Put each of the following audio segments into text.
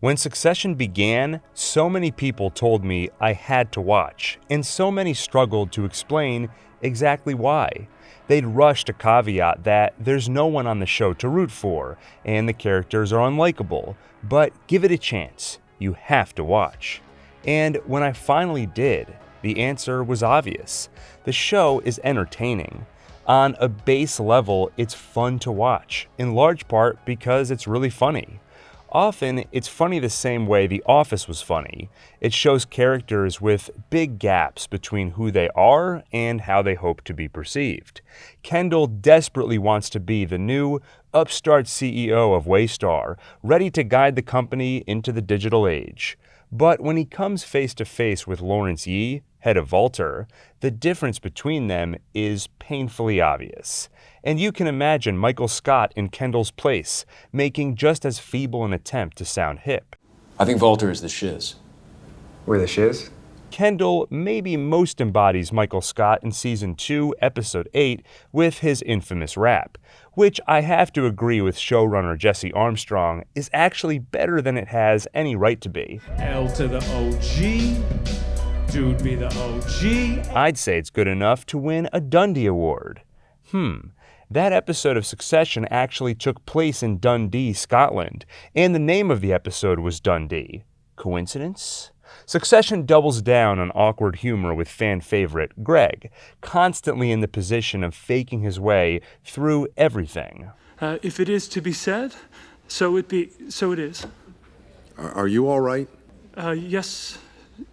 When Succession began, so many people told me I had to watch, and so many struggled to explain exactly why. They'd rush to caveat that there's no one on the show to root for, and the characters are unlikable, but give it a chance. You have to watch. And when I finally did, the answer was obvious. The show is entertaining. On a base level, it's fun to watch, in large part because it's really funny. Often, it's funny the same way The Office was funny. It shows characters with big gaps between who they are and how they hope to be perceived. Kendall desperately wants to be the new, upstart CEO of Waystar, ready to guide the company into the digital age. But when he comes face to face with Lawrence Yee, head of Vaulter, the difference between them is painfully obvious. And you can imagine Michael Scott in Kendall's place, making just as feeble an attempt to sound hip. I think Vaulter is the shiz. We're the shiz? Kendall maybe most embodies Michael Scott in Season 2, Episode 8, with his infamous rap, which I have to agree with showrunner Jesse Armstrong is actually better than it has any right to be. L to the OG, dude be the OG. I'd say it's good enough to win a Dundie Award. That episode of Succession actually took place in Dundee, Scotland, and the name of the episode was Dundee. Coincidence? Succession doubles down on awkward humor with fan favorite Greg, constantly in the position of faking his way through everything. If it is to be said, so it is. Are you all right? Yes.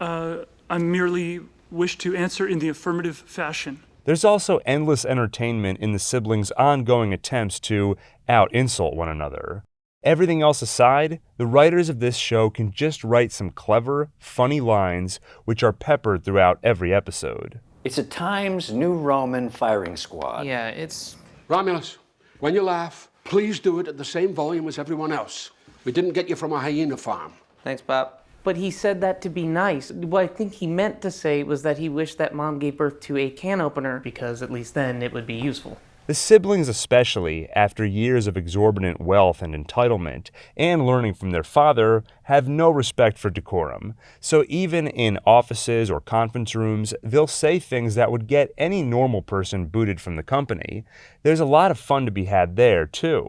I merely wish to answer in the affirmative fashion. There's also endless entertainment in the siblings' ongoing attempts to out-insult one another. Everything else aside, the writers of this show can just write some clever, funny lines which are peppered throughout every episode. It's a Times New Roman firing squad. Yeah, it's... Romulus, when you laugh, please do it at the same volume as everyone else. We didn't get you from a hyena farm. Thanks, Pop. But he said that to be nice. What I think he meant to say was that he wished that Mom gave birth to a can opener, because at least then it would be useful. The siblings especially, after years of exorbitant wealth and entitlement, and learning from their father, have no respect for decorum. So even in offices or conference rooms, they'll say things that would get any normal person booted from the company. There's a lot of fun to be had there, too.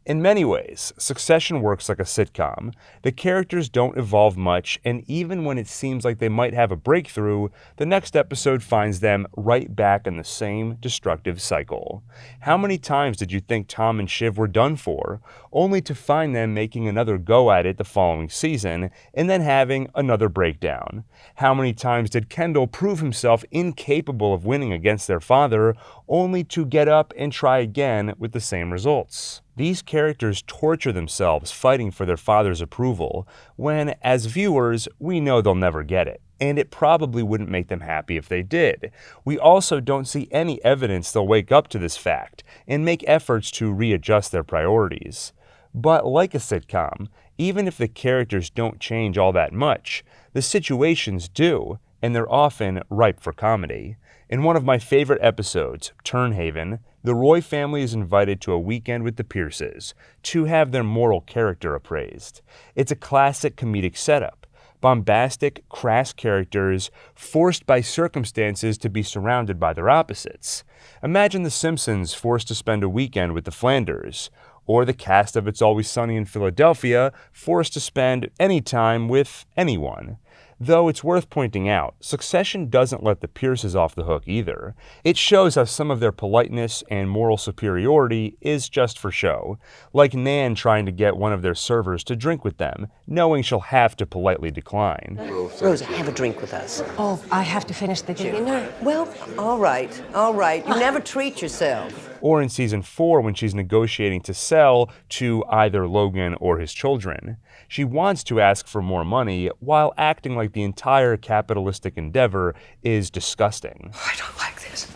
In many ways, Succession works like a sitcom. The characters don't evolve much, and even when it seems like they might have a breakthrough, the next episode finds them right back in the same destructive cycle. How many times did you think Tom and Shiv were done for, only to find them making another go at it the following season, and then having another breakdown? How many times did Kendall prove himself incapable of winning against their father, only to get up and try again with the same results? These characters torture themselves fighting for their father's approval, when, as viewers, we know they'll never get it, and it probably wouldn't make them happy if they did. We also don't see any evidence they'll wake up to this fact, and make efforts to readjust their priorities. But like a sitcom, even if the characters don't change all that much, the situations do, and they're often ripe for comedy. In one of my favorite episodes, Turnhaven, the Roy family is invited to a weekend with the Pierces to have their moral character appraised. It's a classic comedic setup. Bombastic, crass characters forced by circumstances to be surrounded by their opposites. Imagine The Simpsons forced to spend a weekend with the Flanders, or the cast of It's Always Sunny in Philadelphia forced to spend any time with anyone. Though it's worth pointing out, Succession doesn't let the Pierces off the hook either. It shows how some of their politeness and moral superiority is just for show, like Nan trying to get one of their servers to drink with them, knowing she'll have to politely decline. Rosa, have a drink with us. Oh, I have to finish the dinner. Well, all right. You never treat yourself. Or in Season 4 when she's negotiating to sell to either Logan or his children. She wants to ask for more money while acting like the entire capitalistic endeavor is disgusting. I don't like this.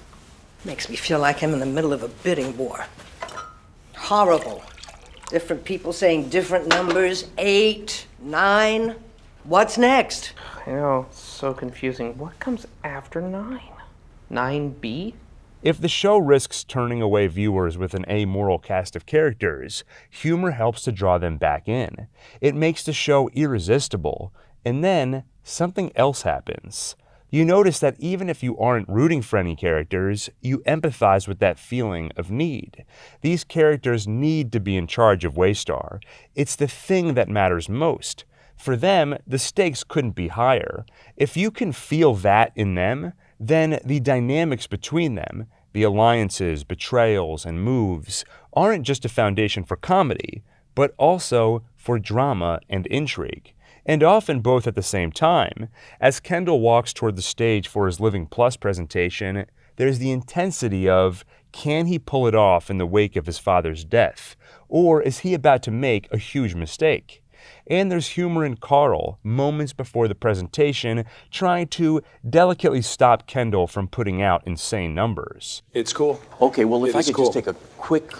Makes me feel like I'm in the middle of a bidding war. Horrible. Different people saying different numbers. 8, 9. What's next? I know, it's so confusing. What comes after 9? 9B? If the show risks turning away viewers with an amoral cast of characters, humor helps to draw them back in. It makes the show irresistible, and then something else happens. You notice that even if you aren't rooting for any characters, you empathize with that feeling of need. These characters need to be in charge of Waystar. It's the thing that matters most. For them, the stakes couldn't be higher. If you can feel that in them, then the dynamics between them, the alliances, betrayals, and moves, aren't just a foundation for comedy, but also for drama and intrigue. And often both at the same time. As Kendall walks toward the stage for his Living Plus presentation, there's the intensity of, can he pull it off in the wake of his father's death? Or is he about to make a huge mistake? And there's humor in Carl, moments before the presentation, trying to delicately stop Kendall from putting out insane numbers. It's cool. Okay, well, if It I is could cool. just take a quick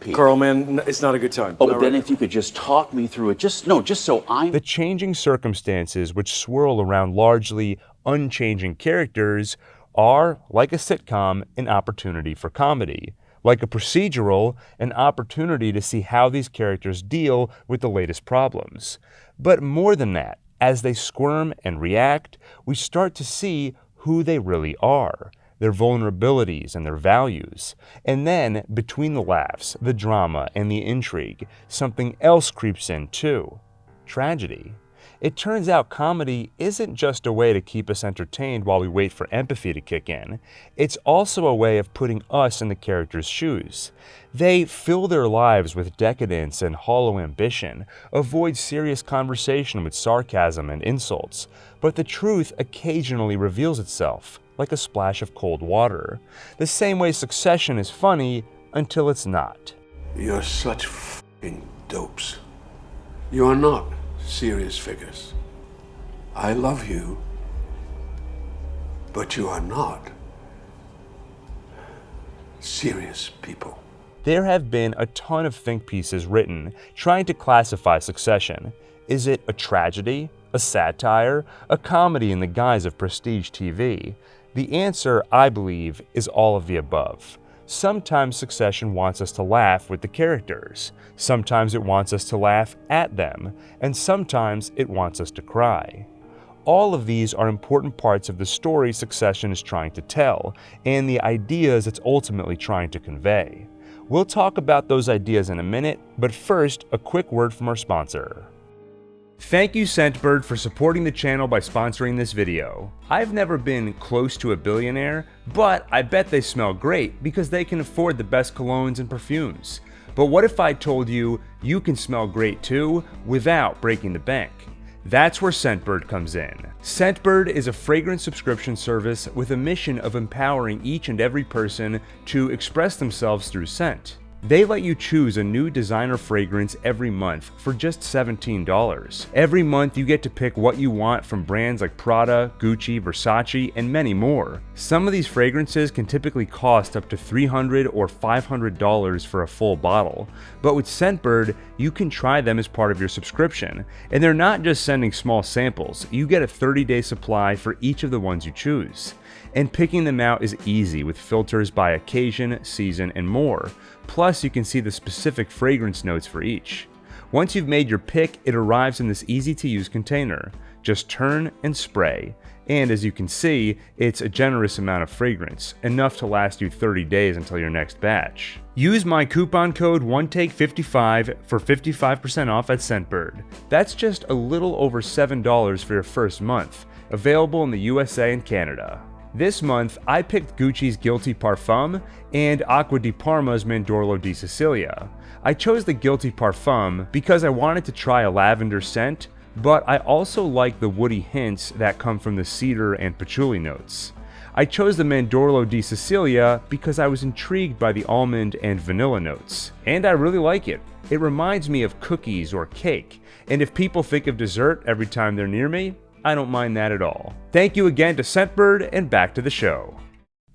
peek. Carl, man, it's not a good time. Oh, but then if you could just talk me through it, just so I'm... The changing circumstances which swirl around largely unchanging characters are, like a sitcom, an opportunity for comedy. Like a procedural, an opportunity to see how these characters deal with the latest problems. But more than that, as they squirm and react, we start to see who they really are, their vulnerabilities and their values. And then, between the laughs, the drama, and the intrigue, something else creeps in too: tragedy. It turns out comedy isn't just a way to keep us entertained while we wait for empathy to kick in. It's also a way of putting us in the characters' shoes. They fill their lives with decadence and hollow ambition, avoid serious conversation with sarcasm and insults, but the truth occasionally reveals itself, like a splash of cold water. The same way Succession is funny until it's not. You're such f***ing dopes. You are not serious figures. I love you, but you are not serious people. There have been a ton of think pieces written trying to classify Succession. Is it a tragedy, a satire, a comedy in the guise of prestige TV? The answer, I believe, is all of the above. Sometimes Succession wants us to laugh with the characters, sometimes it wants us to laugh at them, and sometimes it wants us to cry. All of these are important parts of the story Succession is trying to tell, and the ideas it's ultimately trying to convey. We'll talk about those ideas in a minute, but first, a quick word from our sponsor. Thank you, Scentbird, for supporting the channel by sponsoring this video. I've never been close to a billionaire, but I bet they smell great because they can afford the best colognes and perfumes. But what if I told you you can smell great too without breaking the bank? That's where Scentbird comes in. Scentbird is a fragrance subscription service with a mission of empowering each and every person to express themselves through scent. They let you choose a new designer fragrance every month for just $17. Every month you get to pick what you want from brands like Prada, Gucci, Versace, and many more. Some of these fragrances can typically cost up to $300 or $500 for a full bottle, but with Scentbird, you can try them as part of your subscription. And they're not just sending small samples, you get a 30-day supply for each of the ones you choose. And picking them out is easy with filters by occasion, season, and more. Plus, you can see the specific fragrance notes for each. Once you've made your pick, it arrives in this easy-to-use container. Just turn and spray. And as you can see, it's a generous amount of fragrance, enough to last you 30 days until your next batch. Use my coupon code ONETAKE55 for 55% off at Scentbird. That's just a little over $7 for your first month, available in the USA and Canada. This month, I picked Gucci's Guilty Parfum and Acqua di Parma's Mandorlo di Sicilia. I chose the Guilty Parfum because I wanted to try a lavender scent, but I also like the woody hints that come from the cedar and patchouli notes. I chose the Mandorlo di Sicilia because I was intrigued by the almond and vanilla notes, and I really like it. It reminds me of cookies or cake, and if people think of dessert every time they're near me, I don't mind that at all. Thank you again to Scentbird, and back to the show.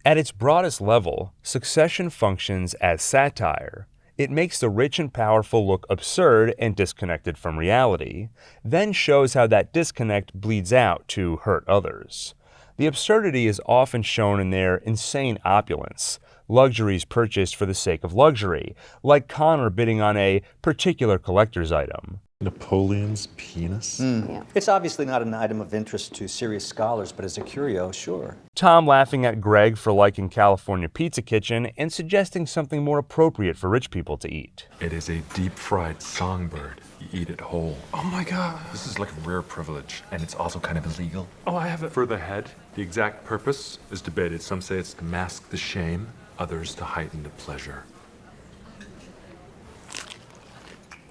At its broadest level, Succession functions as satire. It makes the rich and powerful look absurd and disconnected from reality, then shows how that disconnect bleeds out to hurt others. The absurdity is often shown in their insane opulence, luxuries purchased for the sake of luxury, like Connor bidding on a particular collector's item. Napoleon's penis? Yeah. It's obviously not an item of interest to serious scholars, but as a curio, sure. Tom laughing at Greg for liking California Pizza Kitchen and suggesting something more appropriate for rich people to eat. It is a deep-fried songbird. You eat it whole. Oh my God. This is like a rare privilege, and it's also kind of illegal. Oh, I have it. For the head, the exact purpose is debated. Some say it's to mask the shame, others to heighten the pleasure.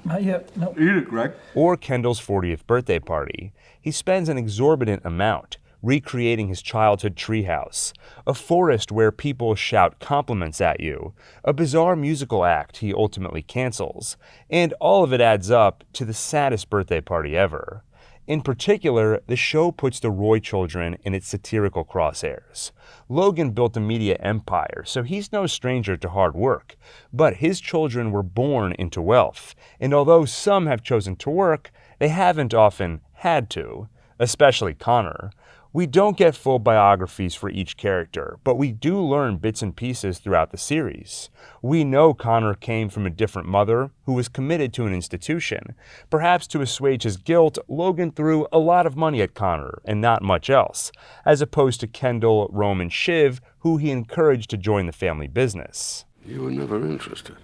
Not yet. No. Eat it, Greg. Or Kendall's 40th birthday party. He spends an exorbitant amount recreating his childhood treehouse, a forest where people shout compliments at you, a bizarre musical act he ultimately cancels, and all of it adds up to the saddest birthday party ever. In particular, the show puts the Roy children in its satirical crosshairs. Logan built a media empire, so he's no stranger to hard work, but his children were born into wealth, and although some have chosen to work, they haven't often had to, especially Connor. We don't get full biographies for each character, but we do learn bits and pieces throughout the series. We know Connor came from a different mother who was committed to an institution. Perhaps to assuage his guilt, Logan threw a lot of money at Connor and not much else, as opposed to Kendall, Rome, and Shiv, who he encouraged to join the family business. You were never interested.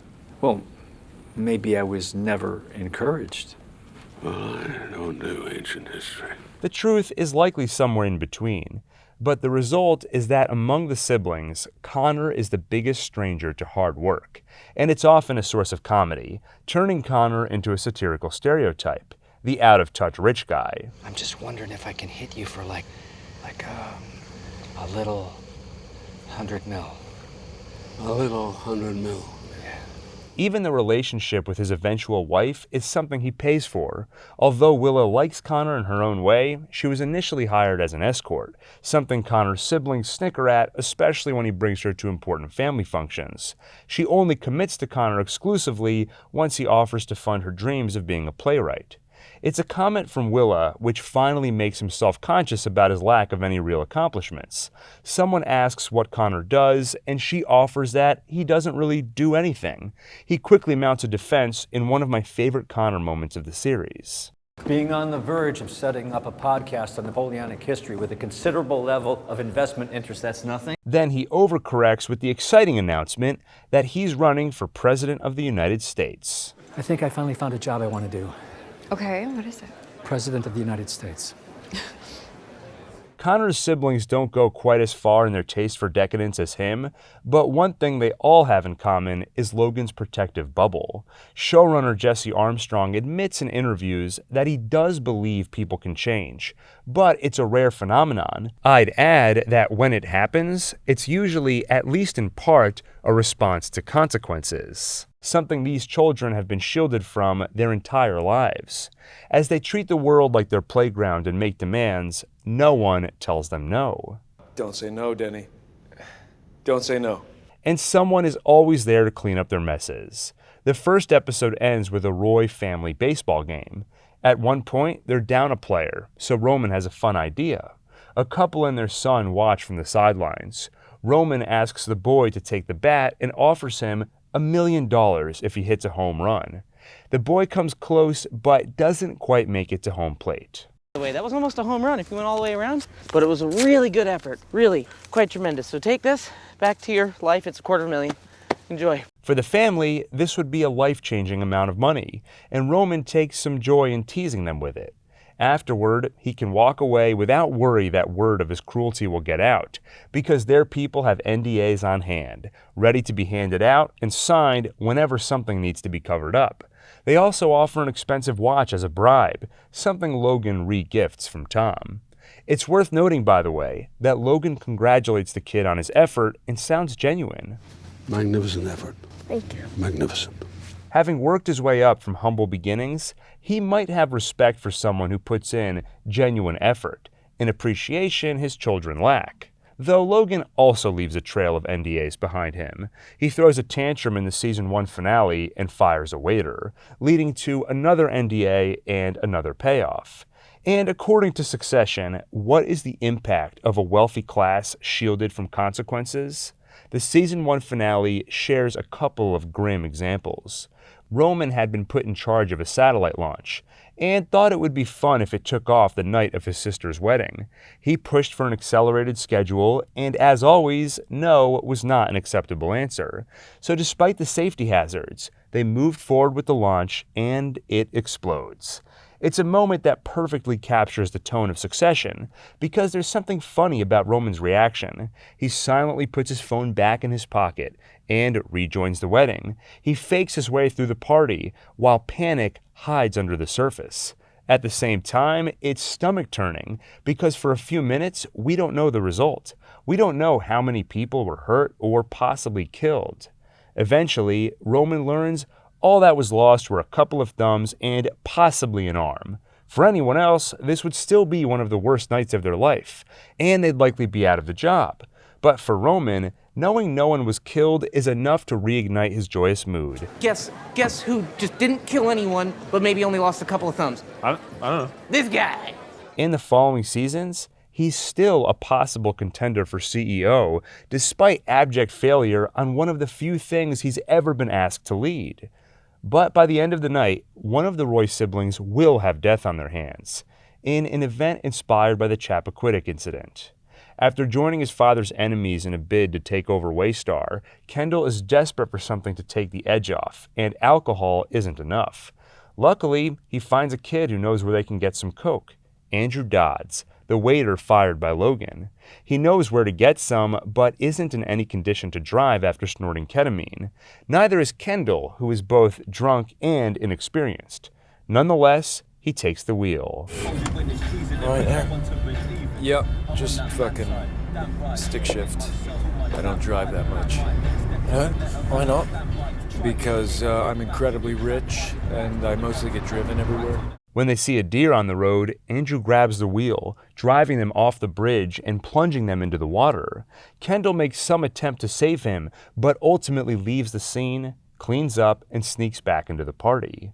Well, maybe I was never encouraged. Well, I don't do ancient history. The truth is likely somewhere in between, but the result is that among the siblings, Connor is the biggest stranger to hard work, and it's often a source of comedy, turning Connor into a satirical stereotype, the out-of-touch rich guy. I'm just wondering if I can hit you for like a little 100 mil. A little 100 mil. Even the relationship with his eventual wife is something he pays for. Although Willa likes Connor in her own way, she was initially hired as an escort, something Connor's siblings snicker at, especially when he brings her to important family functions. She only commits to Connor exclusively once he offers to fund her dreams of being a playwright. It's a comment from Willa which finally makes him self-conscious about his lack of any real accomplishments. Someone asks what Connor does, and she offers that he doesn't really do anything. He quickly mounts a defense in one of my favorite Connor moments of the series. Being on the verge of setting up a podcast on Napoleonic history with a considerable level of investment interest, that's nothing. Then he overcorrects with the exciting announcement that he's running for President of the United States. I think I finally found a job I want to do. Okay, what is it? President of the United States. Connor's siblings don't go quite as far in their taste for decadence as him, but one thing they all have in common is Logan's protective bubble. Showrunner Jesse Armstrong admits in interviews that he does believe people can change, but it's a rare phenomenon. I'd add that when it happens, it's usually, at least in part, a response to consequences, something these children have been shielded from their entire lives. As they treat the world like their playground and make demands, no one tells them no. Don't say no, Denny. Don't say no. And someone is always there to clean up their messes. The first episode ends with a Roy family baseball game. At one point, they're down a player, so Roman has a fun idea. A couple and their son watch from the sidelines. Roman asks the boy to take the bat and offers him $1 million if he hits a home run. The boy comes close, but doesn't quite make it to home plate. That was almost a home run if you went all the way around, but it was a really good effort, really quite tremendous. So take this back to your life. It's $250,000. Enjoy. For the family, this would be a life-changing amount of money, and Roman takes some joy in teasing them with it. Afterward, he can walk away without worry that word of his cruelty will get out, because their people have NDAs on hand, ready to be handed out and signed whenever something needs to be covered up. They also offer an expensive watch as a bribe, something Logan re-gifts from Tom. It's worth noting, by the way, that Logan congratulates the kid on his effort and sounds genuine. Magnificent effort. Thank you. Magnificent. Having worked his way up from humble beginnings, he might have respect for someone who puts in genuine effort, an appreciation his children lack. Though Logan also leaves a trail of NDAs behind him. He throws a tantrum in the season 1 finale and fires a waiter, leading to another NDA and another payoff. And according to Succession, what is the impact of a wealthy class shielded from consequences? The season 1 finale shares a couple of grim examples. Roman had been put in charge of a satellite launch and thought it would be fun if it took off the night of his sister's wedding. He pushed for an accelerated schedule, and as always, no was not an acceptable answer. So despite the safety hazards, they moved forward with the launch, and it explodes. It's a moment that perfectly captures the tone of Succession, because there's something funny about Roman's reaction. He silently puts his phone back in his pocket and rejoins the wedding. He fakes his way through the party, while panic hides under the surface. At the same time, it's stomach-turning, because for a few minutes, we don't know the result. We don't know how many people were hurt or possibly killed. Eventually, Roman learns all that was lost were a couple of thumbs and possibly an arm. For anyone else, this would still be one of the worst nights of their life, and they'd likely be out of the job. But for Roman, knowing no one was killed is enough to reignite his joyous mood. Guess who just didn't kill anyone, but maybe only lost a couple of thumbs? I don't know. This guy! In the following seasons, he's still a possible contender for CEO, despite abject failure on one of the few things he's ever been asked to lead. But by the end of the night, one of the Roy siblings will have death on their hands, in an event inspired by the Chappaquiddick incident. After joining his father's enemies in a bid to take over Waystar, Kendall is desperate for something to take the edge off, and alcohol isn't enough. Luckily, he finds a kid who knows where they can get some coke, Andrew Dodds, the waiter fired by Logan. He knows where to get some, but isn't in any condition to drive after snorting ketamine. Neither is Kendall, who is both drunk and inexperienced. Nonetheless, he takes the wheel. Right there. Yep, just fucking stick shift. I don't drive that much. Huh? Why not? Because I'm incredibly rich and I mostly get driven everywhere. When they see a deer on the road, Andrew grabs the wheel, driving them off the bridge and plunging them into the water. Kendall makes some attempt to save him, but ultimately leaves the scene, cleans up, and sneaks back into the party.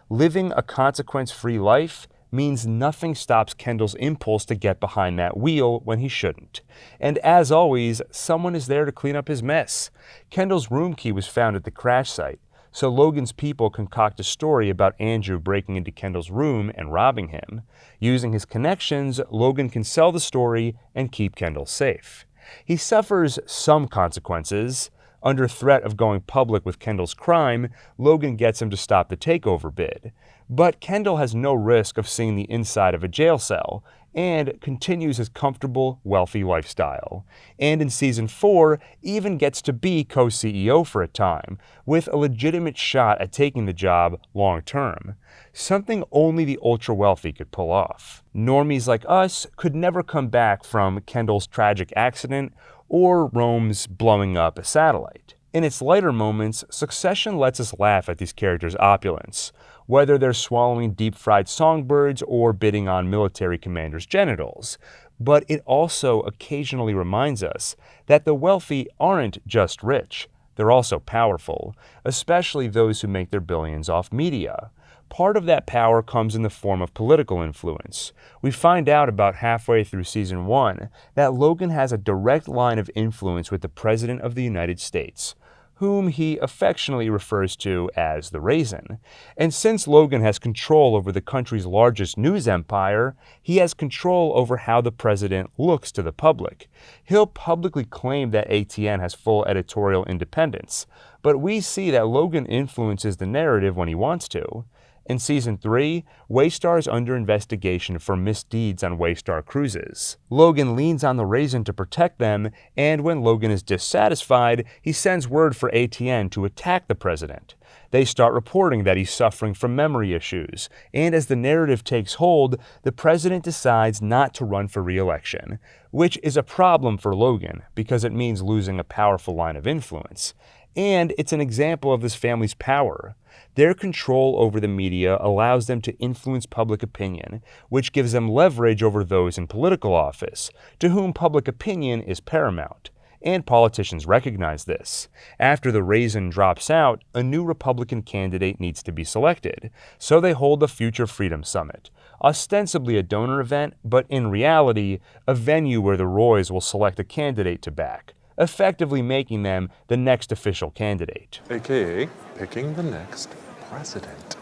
Living a consequence-free life means nothing stops Kendall's impulse to get behind that wheel when he shouldn't. And as always, someone is there to clean up his mess. Kendall's room key was found at the crash site, so Logan's people concoct a story about Andrew breaking into Kendall's room and robbing him. Using his connections, Logan can sell the story and keep Kendall safe. He suffers some consequences. Under threat of going public with Kendall's crime, Logan gets him to stop the takeover bid. But Kendall has no risk of seeing the inside of a jail cell, and continues his comfortable, wealthy lifestyle. And in Season 4, even gets to be co-CEO for a time, with a legitimate shot at taking the job long term. Something only the ultra-wealthy could pull off. Normies like us could never come back from Kendall's tragic accident or Rome's blowing up a satellite. In its lighter moments, Succession lets us laugh at these characters' opulence, whether they're swallowing deep-fried songbirds or bidding on military commanders' genitals. But it also occasionally reminds us that the wealthy aren't just rich, they're also powerful, especially those who make their billions off media. Part of that power comes in the form of political influence. We find out about halfway through Season 1 that Logan has a direct line of influence with the President of the United States, whom he affectionately refers to as the Raisin. And since Logan has control over the country's largest news empire, he has control over how the president looks to the public. He'll publicly claim that ATN has full editorial independence, but we see that Logan influences the narrative when he wants to. In Season 3, Waystar is under investigation for misdeeds on Waystar cruises. Logan leans on the Raisin to protect them, and when Logan is dissatisfied, he sends word for ATN to attack the president. They start reporting that he's suffering from memory issues, and as the narrative takes hold, the president decides not to run for re-election, which is a problem for Logan because it means losing a powerful line of influence. And it's an example of this family's power. Their control over the media allows them to influence public opinion, which gives them leverage over those in political office, to whom public opinion is paramount. And politicians recognize this. After the Raisin drops out, a new Republican candidate needs to be selected, so they hold the Future Freedom Summit, ostensibly a donor event, but in reality, a venue where the Roys will select a candidate to back. effectively making them the next official candidate. AKA picking the next president.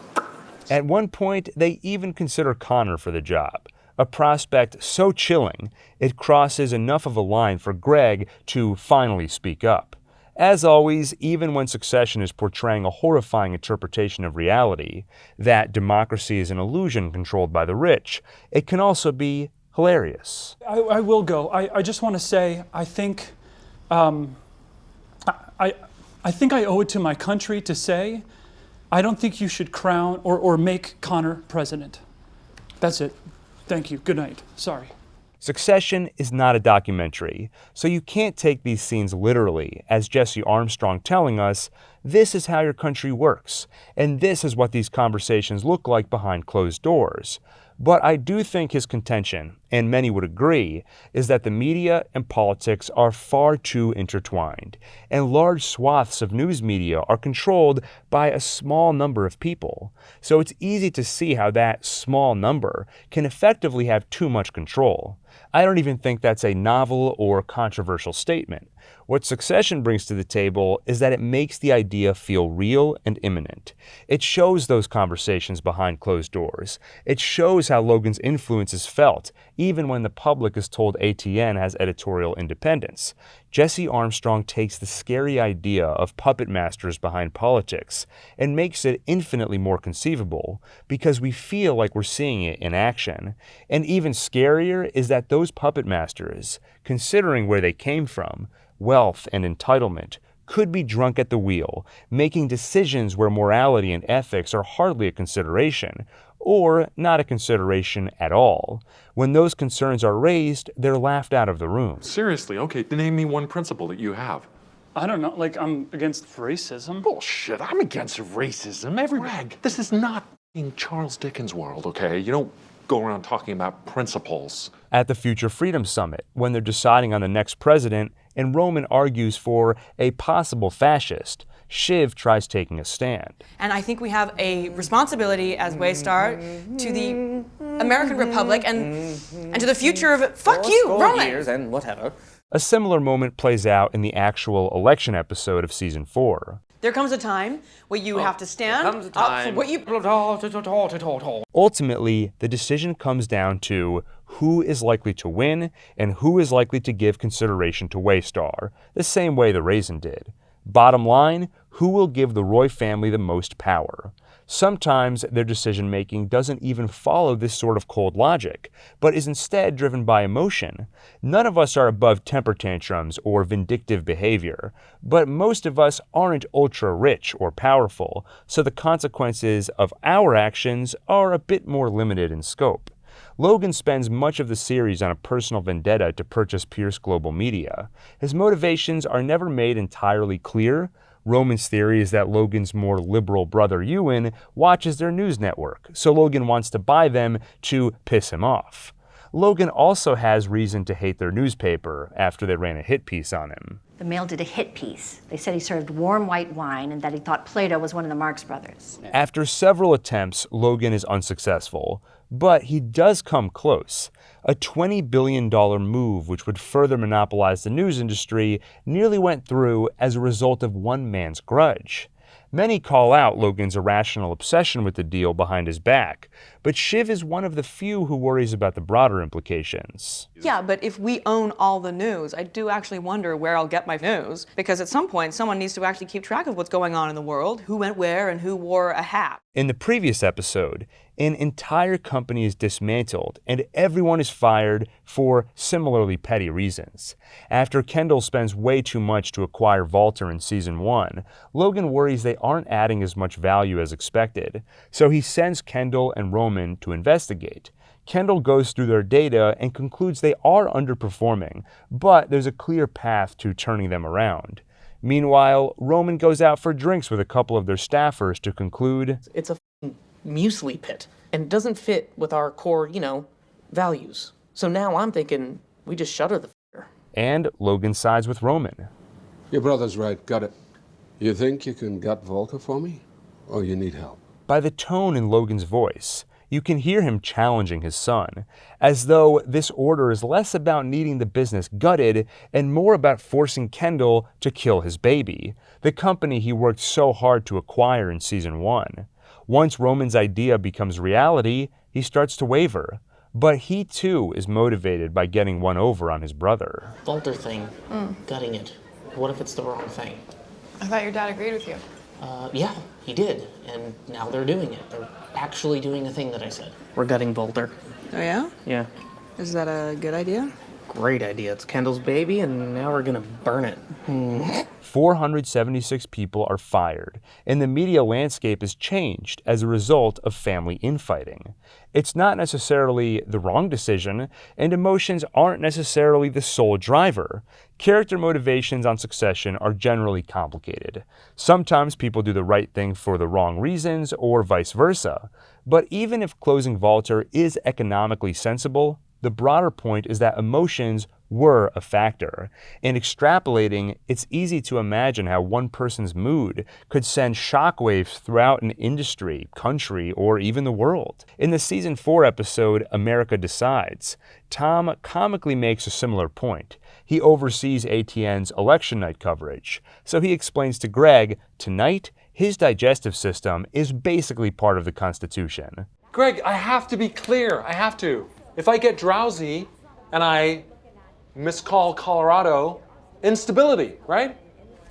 At one point, they even consider Connor for the job, a prospect so chilling it crosses enough of a line for Greg to finally speak up. As always, even when Succession is portraying a horrifying interpretation of reality, that democracy is an illusion controlled by the rich, it can also be hilarious. I will go. I just want to say, I think I think I owe it to my country to say, I don't think you should crown or make Connor president. That's it. Thank you. Good night. Sorry. Succession is not a documentary, so you can't take these scenes literally, as Jesse Armstrong telling us, this is how your country works, and this is what these conversations look like behind closed doors. But I do think his contention, and many would agree, is that the media and politics are far too intertwined, and large swaths of news media are controlled by a small number of people. So it's easy to see how that small number can effectively have too much control. I don't even think that's a novel or controversial statement. What Succession brings to the table is that it makes the idea feel real and imminent. It shows those conversations behind closed doors. It shows how Logan's influence is felt, even when the public is told ATN has editorial independence. Jesse Armstrong takes the scary idea of puppet masters behind politics and makes it infinitely more conceivable because we feel like we're seeing it in action. And even scarier is that those puppet masters, considering where they came from, wealth and entitlement, could be drunk at the wheel, making decisions where morality and ethics are hardly a consideration, or not a consideration at all. When those concerns are raised, they're laughed out of the room. Seriously, okay, name me one principle that you have. I don't know, like I'm against racism. Bullshit, I'm against racism. Greg, this is not in Charles Dickens' world, okay? You don't go around talking about principles. At the Future Freedom Summit, when they're deciding on the next president, and Roman argues for a possible fascist, Shiv tries taking a stand. And I think we have a responsibility as Waystar to the American Republic and to the future of it. Fuck you, Roman! Years and whatever. A similar moment plays out in the actual election episode of season 4. There comes a time where you have to stand up for what you... Ultimately, the decision comes down to who is likely to win and who is likely to give consideration to Waystar, the same way the Raisin did. Bottom line, who will give the Roy family the most power? Sometimes their decision-making doesn't even follow this sort of cold logic, but is instead driven by emotion. None of us are above temper tantrums or vindictive behavior, but most of us aren't ultra-rich or powerful, so the consequences of our actions are a bit more limited in scope. Logan spends much of the series on a personal vendetta to purchase Pierce Global Media. His motivations are never made entirely clear. Roman's theory is that Logan's more liberal brother Ewan watches their news network, so Logan wants to buy them to piss him off. Logan also has reason to hate their newspaper after they ran a hit piece on him. The Mail did a hit piece. They said he served warm white wine and that he thought Plato was one of the Marx Brothers. After several attempts, Logan is unsuccessful, but he does come close. A $20 billion move which would further monopolize the news industry nearly went through as a result of one man's grudge. Many call out Logan's irrational obsession with the deal behind his back, but Shiv is one of the few who worries about the broader implications. Yeah, but if we own all the news, I do actually wonder where I'll get my news, because at some point someone needs to actually keep track of what's going on in the world, who went where and who wore a hat. In the previous episode, an entire company is dismantled and everyone is fired for similarly petty reasons. After Kendall spends way too much to acquire Valter in season 1, Logan worries they aren't adding as much value as expected, so he sends Kendall and Roman to investigate. Kendall goes through their data and concludes they are underperforming, but there's a clear path to turning them around. Meanwhile, Roman goes out for drinks with a couple of their staffers to conclude, It's a muesli pit, and it doesn't fit with our core, values. So now I'm thinking we just shutter the and Logan sides with Roman. Your brother's right. Got it. You think you can gut Volker for me? Or you need help? By the tone in Logan's voice, You can hear him challenging his son, as though this order is less about needing the business gutted and more about forcing Kendall to kill his baby, the company he worked so hard to acquire in season 1. Once Roman's idea becomes reality, he starts to waver. But he too is motivated by getting one over on his brother. Bolter thing, gutting it. What if it's the wrong thing? I thought your dad agreed with you. Yeah, he did. And now they're doing it. They're actually doing the thing that I said. We're gutting Bolter. Oh, yeah? Yeah. Is that a good idea? Great idea. It's Kendall's baby, and now we're gonna burn it. 476 people are fired, and the media landscape is changed as a result of family infighting. It's not necessarily the wrong decision, and emotions aren't necessarily the sole driver. Character motivations on Succession are generally complicated. Sometimes people do the right thing for the wrong reasons, or vice versa. But even if closing Walter is economically sensible, the broader point is that emotions were a factor. And extrapolating, it's easy to imagine how one person's mood could send shockwaves throughout an industry, country, or even the world. In the season 4 episode, America Decides, Tom comically makes a similar point. He oversees ATN's election night coverage. So he explains to Greg, tonight, his digestive system is basically part of the Constitution. Greg, I have to be clear. I have to. If I get drowsy and I miscall Colorado, instability, right?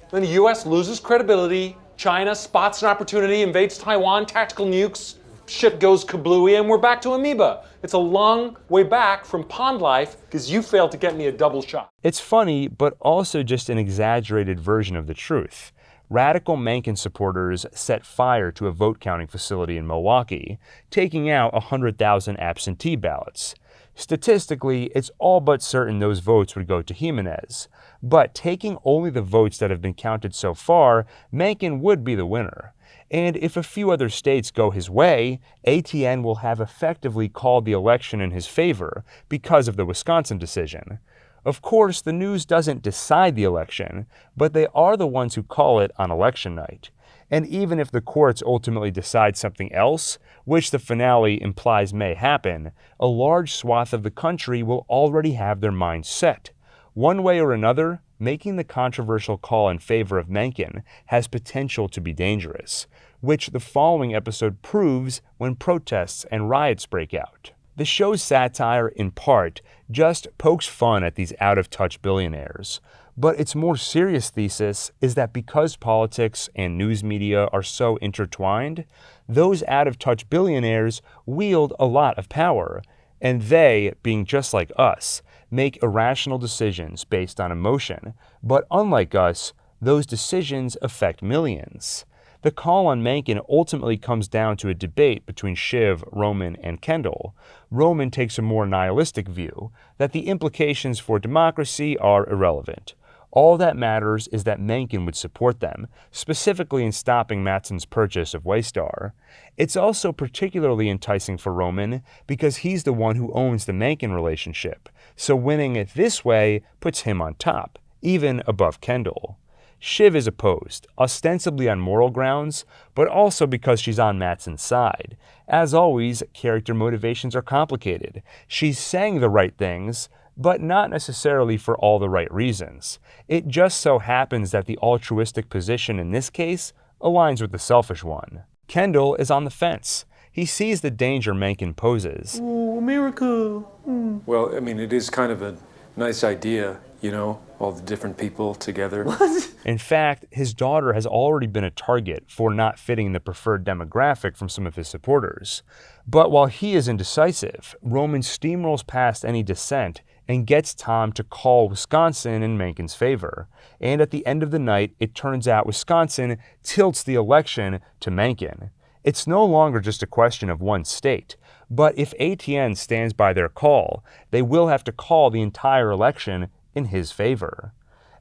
Then the U.S. loses credibility, China spots an opportunity, invades Taiwan, tactical nukes, shit goes kablooey, and we're back to amoeba. It's a long way back from pond life because you failed to get me a double shot. It's funny, but also just an exaggerated version of the truth. Radical Mencken supporters set fire to a vote-counting facility in Milwaukee, taking out 100,000 absentee ballots. Statistically, it's all but certain those votes would go to Jimenez. But taking only the votes that have been counted so far, Mencken would be the winner. And if a few other states go his way, ATN will have effectively called the election in his favor because of the Wisconsin decision. Of course, the news doesn't decide the election, but they are the ones who call it on election night. And even if the courts ultimately decide something else, which the finale implies may happen, a large swath of the country will already have their minds set. One way or another, making the controversial call in favor of Mencken has potential to be dangerous, which the following episode proves when protests and riots break out. The show's satire, in part, just pokes fun at these out-of-touch billionaires. But its more serious thesis is that because politics and news media are so intertwined, those out-of-touch billionaires wield a lot of power, and they, being just like us, make irrational decisions based on emotion. But unlike us, those decisions affect millions. The call on Mencken ultimately comes down to a debate between Shiv, Roman, and Kendall. Roman takes a more nihilistic view, that the implications for democracy are irrelevant. All that matters is that Mencken would support them, specifically in stopping Matsson's purchase of Waystar. It's also particularly enticing for Roman because he's the one who owns the Mencken relationship, so winning it this way puts him on top, even above Kendall. Shiv is opposed, ostensibly on moral grounds, but also because she's on Matsson's side. As always, character motivations are complicated. She's saying the right things, but not necessarily for all the right reasons. It just so happens that the altruistic position in this case aligns with the selfish one. Kendall is on the fence. He sees the danger Mencken poses. Ooh, America. Well, I mean, it is kind of a nice idea, you know, all the different people together. What? In fact, his daughter has already been a target for not fitting the preferred demographic from some of his supporters. But while he is indecisive, Roman steamrolls past any dissent and gets Tom to call Wisconsin in Mencken's favor. And at the end of the night, it turns out Wisconsin tilts the election to Mencken. It's no longer just a question of one state, but if ATN stands by their call, they will have to call the entire election in his favor.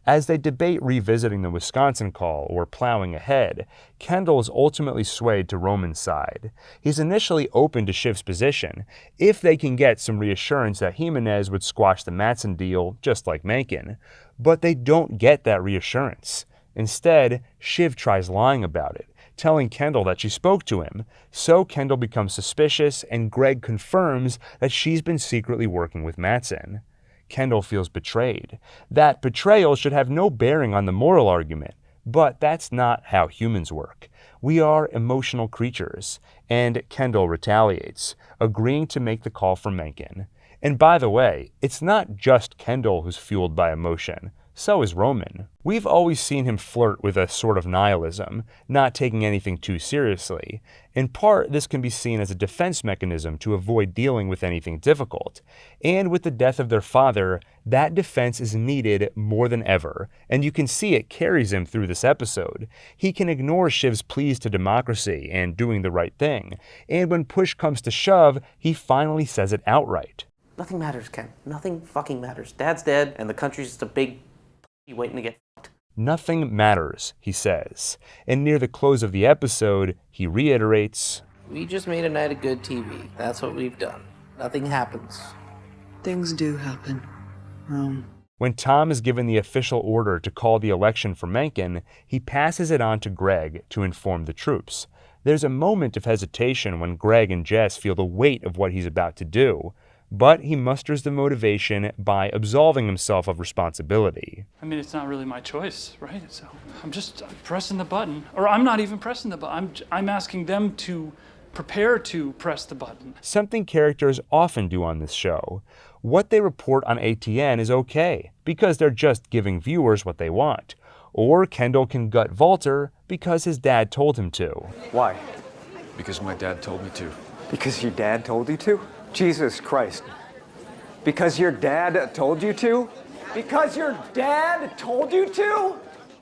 As they debate revisiting the Wisconsin call or plowing ahead, Kendall is ultimately swayed to Roman's side. He's initially open to Shiv's position, if they can get some reassurance that Jimenez would squash the Matsson deal just like Mencken, but they don't get that reassurance. Instead, Shiv tries lying about it, telling Kendall that she spoke to him. So Kendall becomes suspicious, and Greg confirms that she's been secretly working with Matsson. Kendall feels betrayed. That betrayal should have no bearing on the moral argument, but that's not how humans work. We are emotional creatures, and Kendall retaliates, agreeing to make the call for Mencken. And by the way, it's not just Kendall who's fueled by emotion. So is Roman. We've always seen him flirt with a sort of nihilism, not taking anything too seriously. In part, this can be seen as a defense mechanism to avoid dealing with anything difficult. And with the death of their father, that defense is needed more than ever, and you can see it carries him through this episode. He can ignore Shiv's pleas to democracy and doing the right thing, and when push comes to shove, he finally says it outright. Nothing matters, Ken. Nothing fucking matters. Dad's dead, and the country's just a big waiting to get fucked. Nothing matters, he says. And near the close of the episode, he reiterates, We just made a night of good TV. That's what we've done. Nothing happens. Things do happen. When Tom is given the official order to call the election for Mencken, he passes it on to Greg to inform the troops. There's a moment of hesitation when Greg and Jess feel the weight of what he's about to do, but he musters the motivation by absolving himself of responsibility. I mean, it's not really my choice, right? So I'm pressing the button. Or I'm not even pressing the button. I'm asking them to prepare to press the button. Something characters often do on this show. What they report on ATN is okay, because they're just giving viewers what they want. Or Kendall can gut Walter because his dad told him to. Why? Because my dad told me to. Because your dad told you to? Jesus Christ. Because your dad told you to? Because your dad told you to?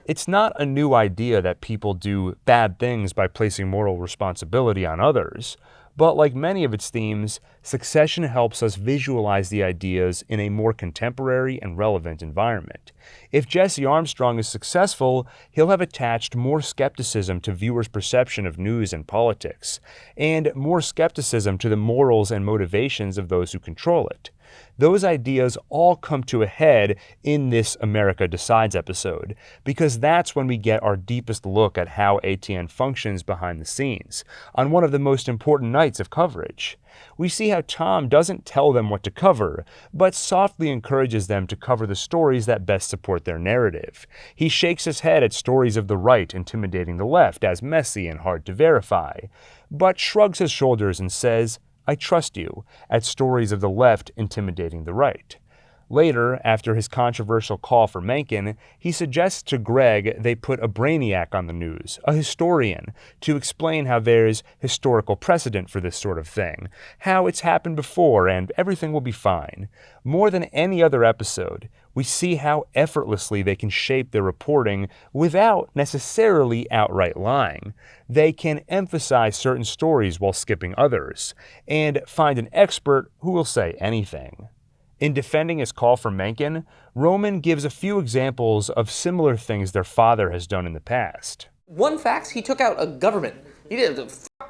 It's not a new idea that people do bad things by placing moral responsibility on others, but like many of its themes, Succession helps us visualize the ideas in a more contemporary and relevant environment. If Jesse Armstrong is successful, he'll have attached more skepticism to viewers' perception of news and politics, and more skepticism to the morals and motivations of those who control it. Those ideas all come to a head in this America Decides episode, because that's when we get our deepest look at how ATN functions behind the scenes, on one of the most important nights of coverage. We see how Tom doesn't tell them what to cover, but softly encourages them to cover the stories that best support their narrative. He shakes his head at stories of the right intimidating the left as messy and hard to verify, but shrugs his shoulders and says, I trust you, at stories of the left intimidating the right. Later, after his controversial call for Mencken, he suggests to Greg they put a brainiac on the news, a historian, to explain how there's historical precedent for this sort of thing, how it's happened before and everything will be fine. More than any other episode, we see how effortlessly they can shape their reporting without necessarily outright lying. They can emphasize certain stories while skipping others, and find an expert who will say anything. In defending his call for Mencken, Roman gives a few examples of similar things their father has done in the past. One fax, he took out a government. He did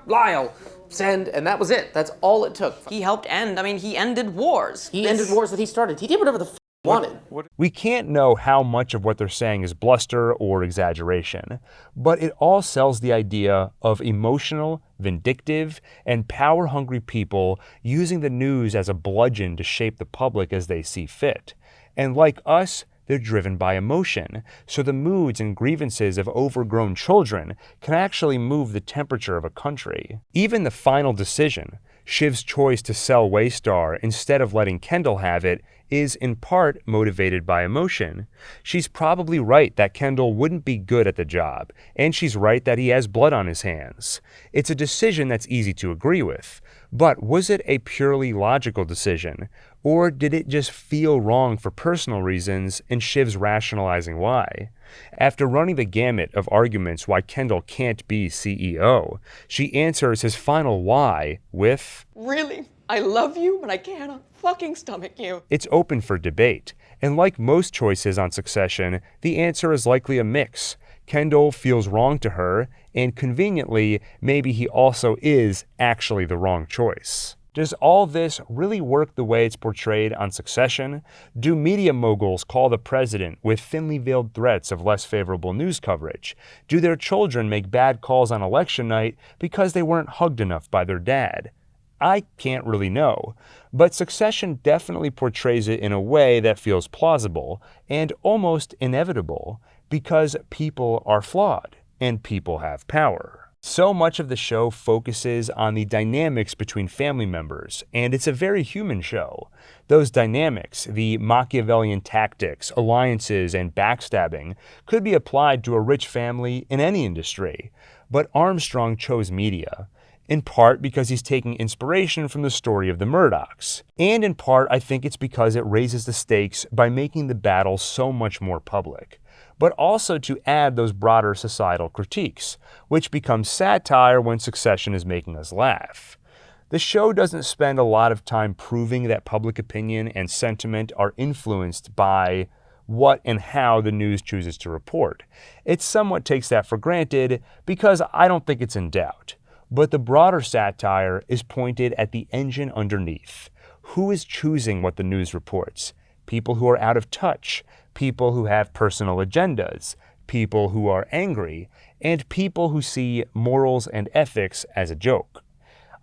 Lyle, send, and that was it. That's all it took. He helped end, he ended wars. He ended wars that he started. He did whatever the wanted. We can't know how much of what they're saying is bluster or exaggeration, but it all sells the idea of emotional, vindictive, and power-hungry people using the news as a bludgeon to shape the public as they see fit. And like us, they're driven by emotion, so the moods and grievances of overgrown children can actually move the temperature of a country. Even the final decision, Shiv's choice to sell Waystar instead of letting Kendall have it, is in part motivated by emotion. She's probably right that Kendall wouldn't be good at the job, and she's right that he has blood on his hands. It's a decision that's easy to agree with, but was it a purely logical decision, or did it just feel wrong for personal reasons and Shiv's rationalizing why? After running the gamut of arguments why Kendall can't be CEO, she answers his final why with, Really? I love you, but I cannot fucking stomach you. It's open for debate, and like most choices on Succession, the answer is likely a mix. Kendall feels wrong to her, and conveniently, maybe he also is actually the wrong choice. Does all this really work the way it's portrayed on Succession? Do media moguls call the president with thinly veiled threats of less favorable news coverage? Do their children make bad calls on election night because they weren't hugged enough by their dad? I can't really know, but Succession definitely portrays it in a way that feels plausible and almost inevitable, because people are flawed and people have power. So much of the show focuses on the dynamics between family members, and it's a very human show. Those dynamics, the Machiavellian tactics, alliances, and backstabbing, could be applied to a rich family in any industry. But Armstrong chose media, in part because he's taking inspiration from the story of the Murdochs, and in part I think it's because it raises the stakes by making the battle so much more public, but also to add those broader societal critiques, which becomes satire when Succession is making us laugh. The show doesn't spend a lot of time proving that public opinion and sentiment are influenced by what and how the news chooses to report. It somewhat takes that for granted because I don't think it's in doubt. But the broader satire is pointed at the engine underneath. Who is choosing what the news reports? People who are out of touch, people who have personal agendas, people who are angry, and people who see morals and ethics as a joke.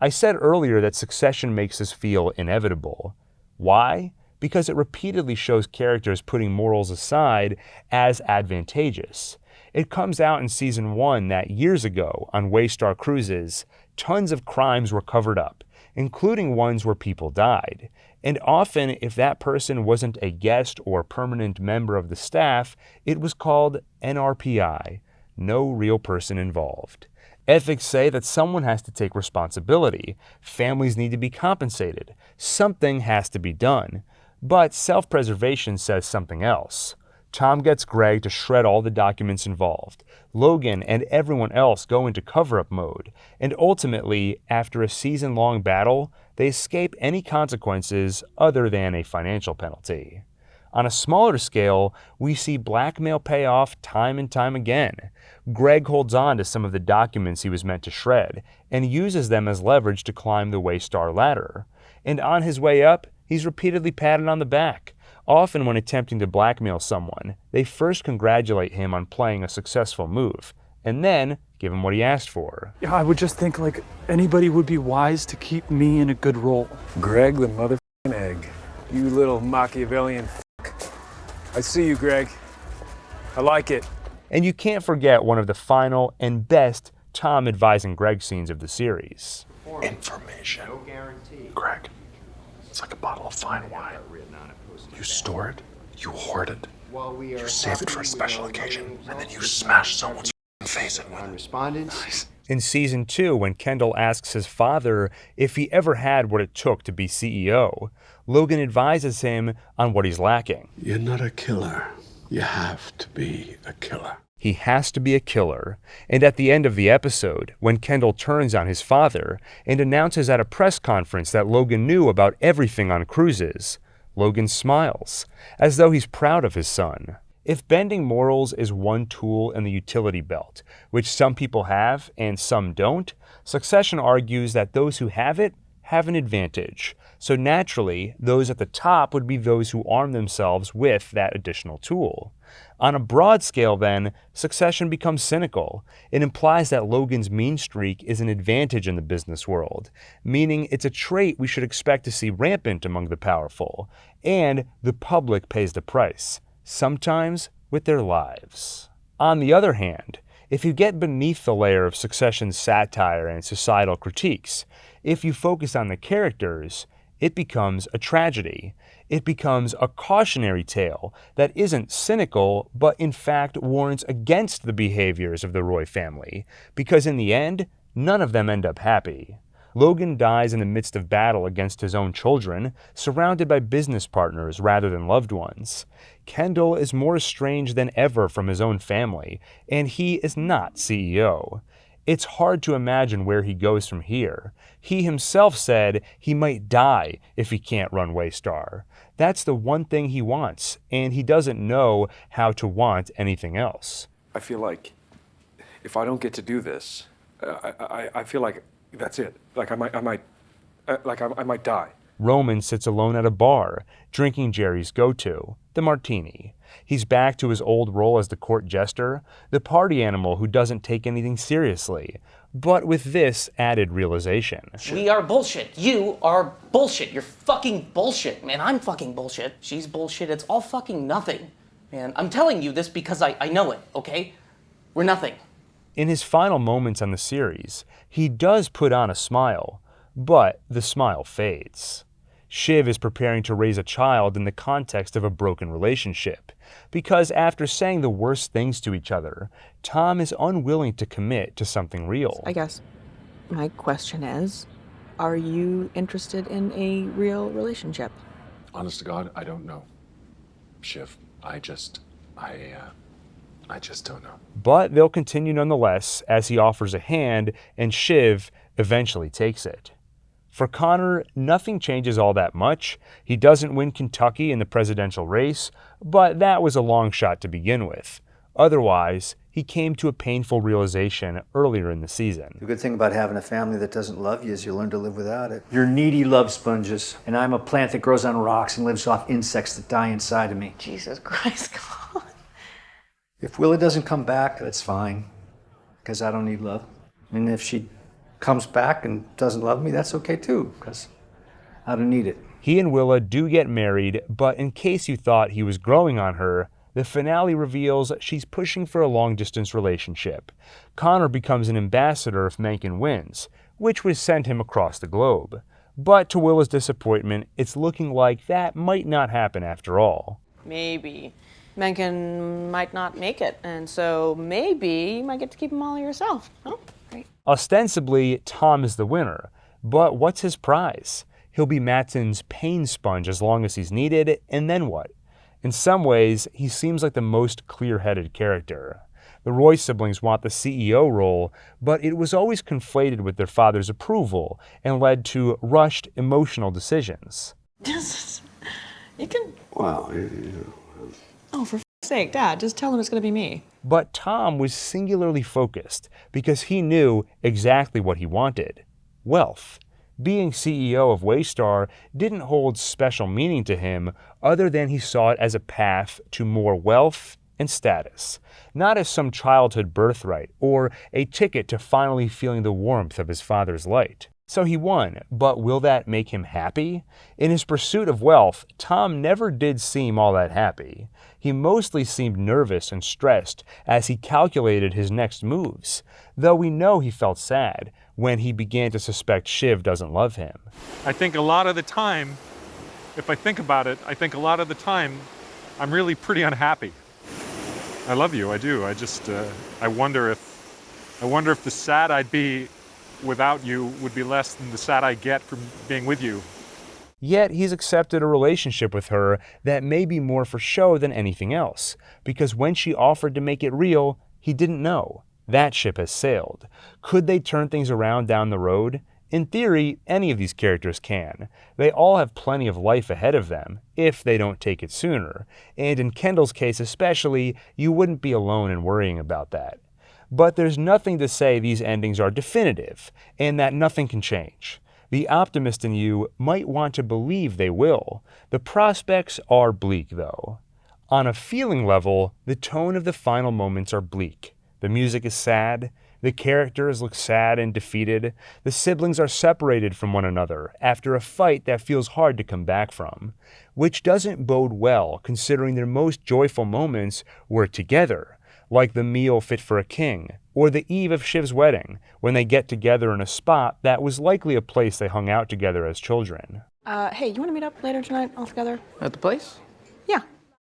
I said earlier that Succession makes us feel inevitable. Why? Because it repeatedly shows characters putting morals aside as advantageous. It comes out in season 1 that years ago on Waystar cruises, tons of crimes were covered up, including ones where people died. And often, if that person wasn't a guest or permanent member of the staff, it was called NRPI, no real person involved. Ethics say that someone has to take responsibility. Families need to be compensated. Something has to be done. But self-preservation says something else. Tom gets Greg to shred all the documents involved. Logan and everyone else go into cover-up mode. And ultimately, after a season-long battle, they escape any consequences other than a financial penalty. On a smaller scale, we see blackmail pay off time and time again. Greg holds on to some of the documents he was meant to shred and uses them as leverage to climb the Waystar ladder. And on his way up, he's repeatedly patted on the back. Often when attempting to blackmail someone, they first congratulate him on playing a successful move, and then give him what he asked for. Yeah, I would just think like anybody would be wise to keep me in a good role. Greg the motherfucking egg. You little Machiavellian fuck. I see you, Greg. I like it. And you can't forget one of the final and best Tom advising Greg scenes of the series. Information. No guarantee. Greg, it's like a bottle of fine wine. You store it, you hoard it, you save it for a special occasion, and then you smash someone's face in with it. Nice. In season 2, when Kendall asks his father if he ever had what it took to be CEO, Logan advises him on what he's lacking. You're not a killer. You have to be a killer. He has to be a killer. And at the end of the episode, when Kendall turns on his father and announces at a press conference that Logan knew about everything on cruises, Logan smiles, as though he's proud of his son. If bending morals is one tool in the utility belt, which some people have and some don't, Succession argues that those who have it have an advantage. So naturally, those at the top would be those who arm themselves with that additional tool. On a broad scale, then, Succession becomes cynical. It implies that Logan's mean streak is an advantage in the business world, meaning it's a trait we should expect to see rampant among the powerful, and the public pays the price, sometimes with their lives. On the other hand, if you get beneath the layer of Succession's satire and societal critiques, if you focus on the characters, it becomes a tragedy. It becomes a cautionary tale that isn't cynical, but in fact warns against the behaviors of the Roy family, because in the end, none of them end up happy. Logan dies in the midst of battle against his own children, surrounded by business partners rather than loved ones. Kendall is more estranged than ever from his own family, and he is not CEO. It's hard to imagine where he goes from here. He himself said he might die if he can't run Waystar. That's the one thing he wants, and he doesn't know how to want anything else. I feel like if I don't get to do this, I feel like that's it. Like I might I might die. Roman sits alone at a bar, drinking Jerry's go-to, the martini. He's back to his old role as the court jester, the party animal who doesn't take anything seriously, but with this added realization. We are bullshit. You are bullshit. You're fucking bullshit, man. I'm fucking bullshit. She's bullshit. It's all fucking nothing, man. I'm telling you this because I know it, okay? We're nothing. In his final moments on the series, he does put on a smile, but the smile fades. Shiv is preparing to raise a child in the context of a broken relationship, because after saying the worst things to each other, Tom is unwilling to commit to something real. I guess my question is, are you interested in a real relationship? Honest to God, I don't know. Shiv, I just don't know. But they'll continue nonetheless as he offers a hand and Shiv eventually takes it. For Connor, nothing changes all that much. He doesn't win Kentucky in the presidential race, but that was a long shot to begin with. Otherwise, he came to a painful realization earlier in the season. The good thing about having a family that doesn't love you is you learn to live without it. You're needy love sponges, and I'm a plant that grows on rocks and lives off insects that die inside of me. Jesus Christ, come on. If Willa doesn't come back, that's fine, because I don't need love. And if she comes back and doesn't love me, that's okay too, because I don't need it. He and Willa do get married, but in case you thought he was growing on her, the finale reveals she's pushing for a long-distance relationship. Connor becomes an ambassador if Mencken wins, which would send him across the globe. But to Willa's disappointment, it's looking like that might not happen after all. Maybe. Mencken might not make it, and so maybe you might get to keep them all yourself. Oh, great. Ostensibly, Tom is the winner, but what's his prize? He'll be Matsson's pain sponge as long as he's needed, and then what? In some ways, he seems like the most clear-headed character. The Roy siblings want the CEO role, but it was always conflated with their father's approval and led to rushed, emotional decisions. You can... Wow. Oh, for f***'s sake, Dad, just tell him it's going to be me. But Tom was singularly focused because he knew exactly what he wanted: wealth. Being CEO of Waystar didn't hold special meaning to him other than he saw it as a path to more wealth and status, not as some childhood birthright or a ticket to finally feeling the warmth of his father's light. So he won, but will that make him happy? In his pursuit of wealth, Tom never did seem all that happy. He mostly seemed nervous and stressed as he calculated his next moves, though we know he felt sad when he began to suspect Shiv doesn't love him. I think a lot of the time, if I think about it, I think a lot of the time I'm really pretty unhappy. I love you, I do. I just, I wonder if the sad I'd be without you would be less than the sad I get from being with you. Yet he's accepted a relationship with her that may be more for show than anything else, because when she offered to make it real, he didn't know. That ship has sailed. Could they turn things around down the road? In theory, any of these characters can. They all have plenty of life ahead of them, if they don't take it sooner. And in Kendall's case especially, you wouldn't be alone in worrying about that. But there's nothing to say these endings are definitive, and that nothing can change. The optimist in you might want to believe they will. The prospects are bleak, though. On a feeling level, the tone of the final moments are bleak. The music is sad. The characters look sad and defeated. The siblings are separated from one another after a fight that feels hard to come back from, which doesn't bode well considering their most joyful moments were together, like the meal fit for a king, or the eve of Shiv's wedding, when they get together in a spot that was likely a place they hung out together as children. Hey, you want to meet up later tonight all together? At the place? Yeah.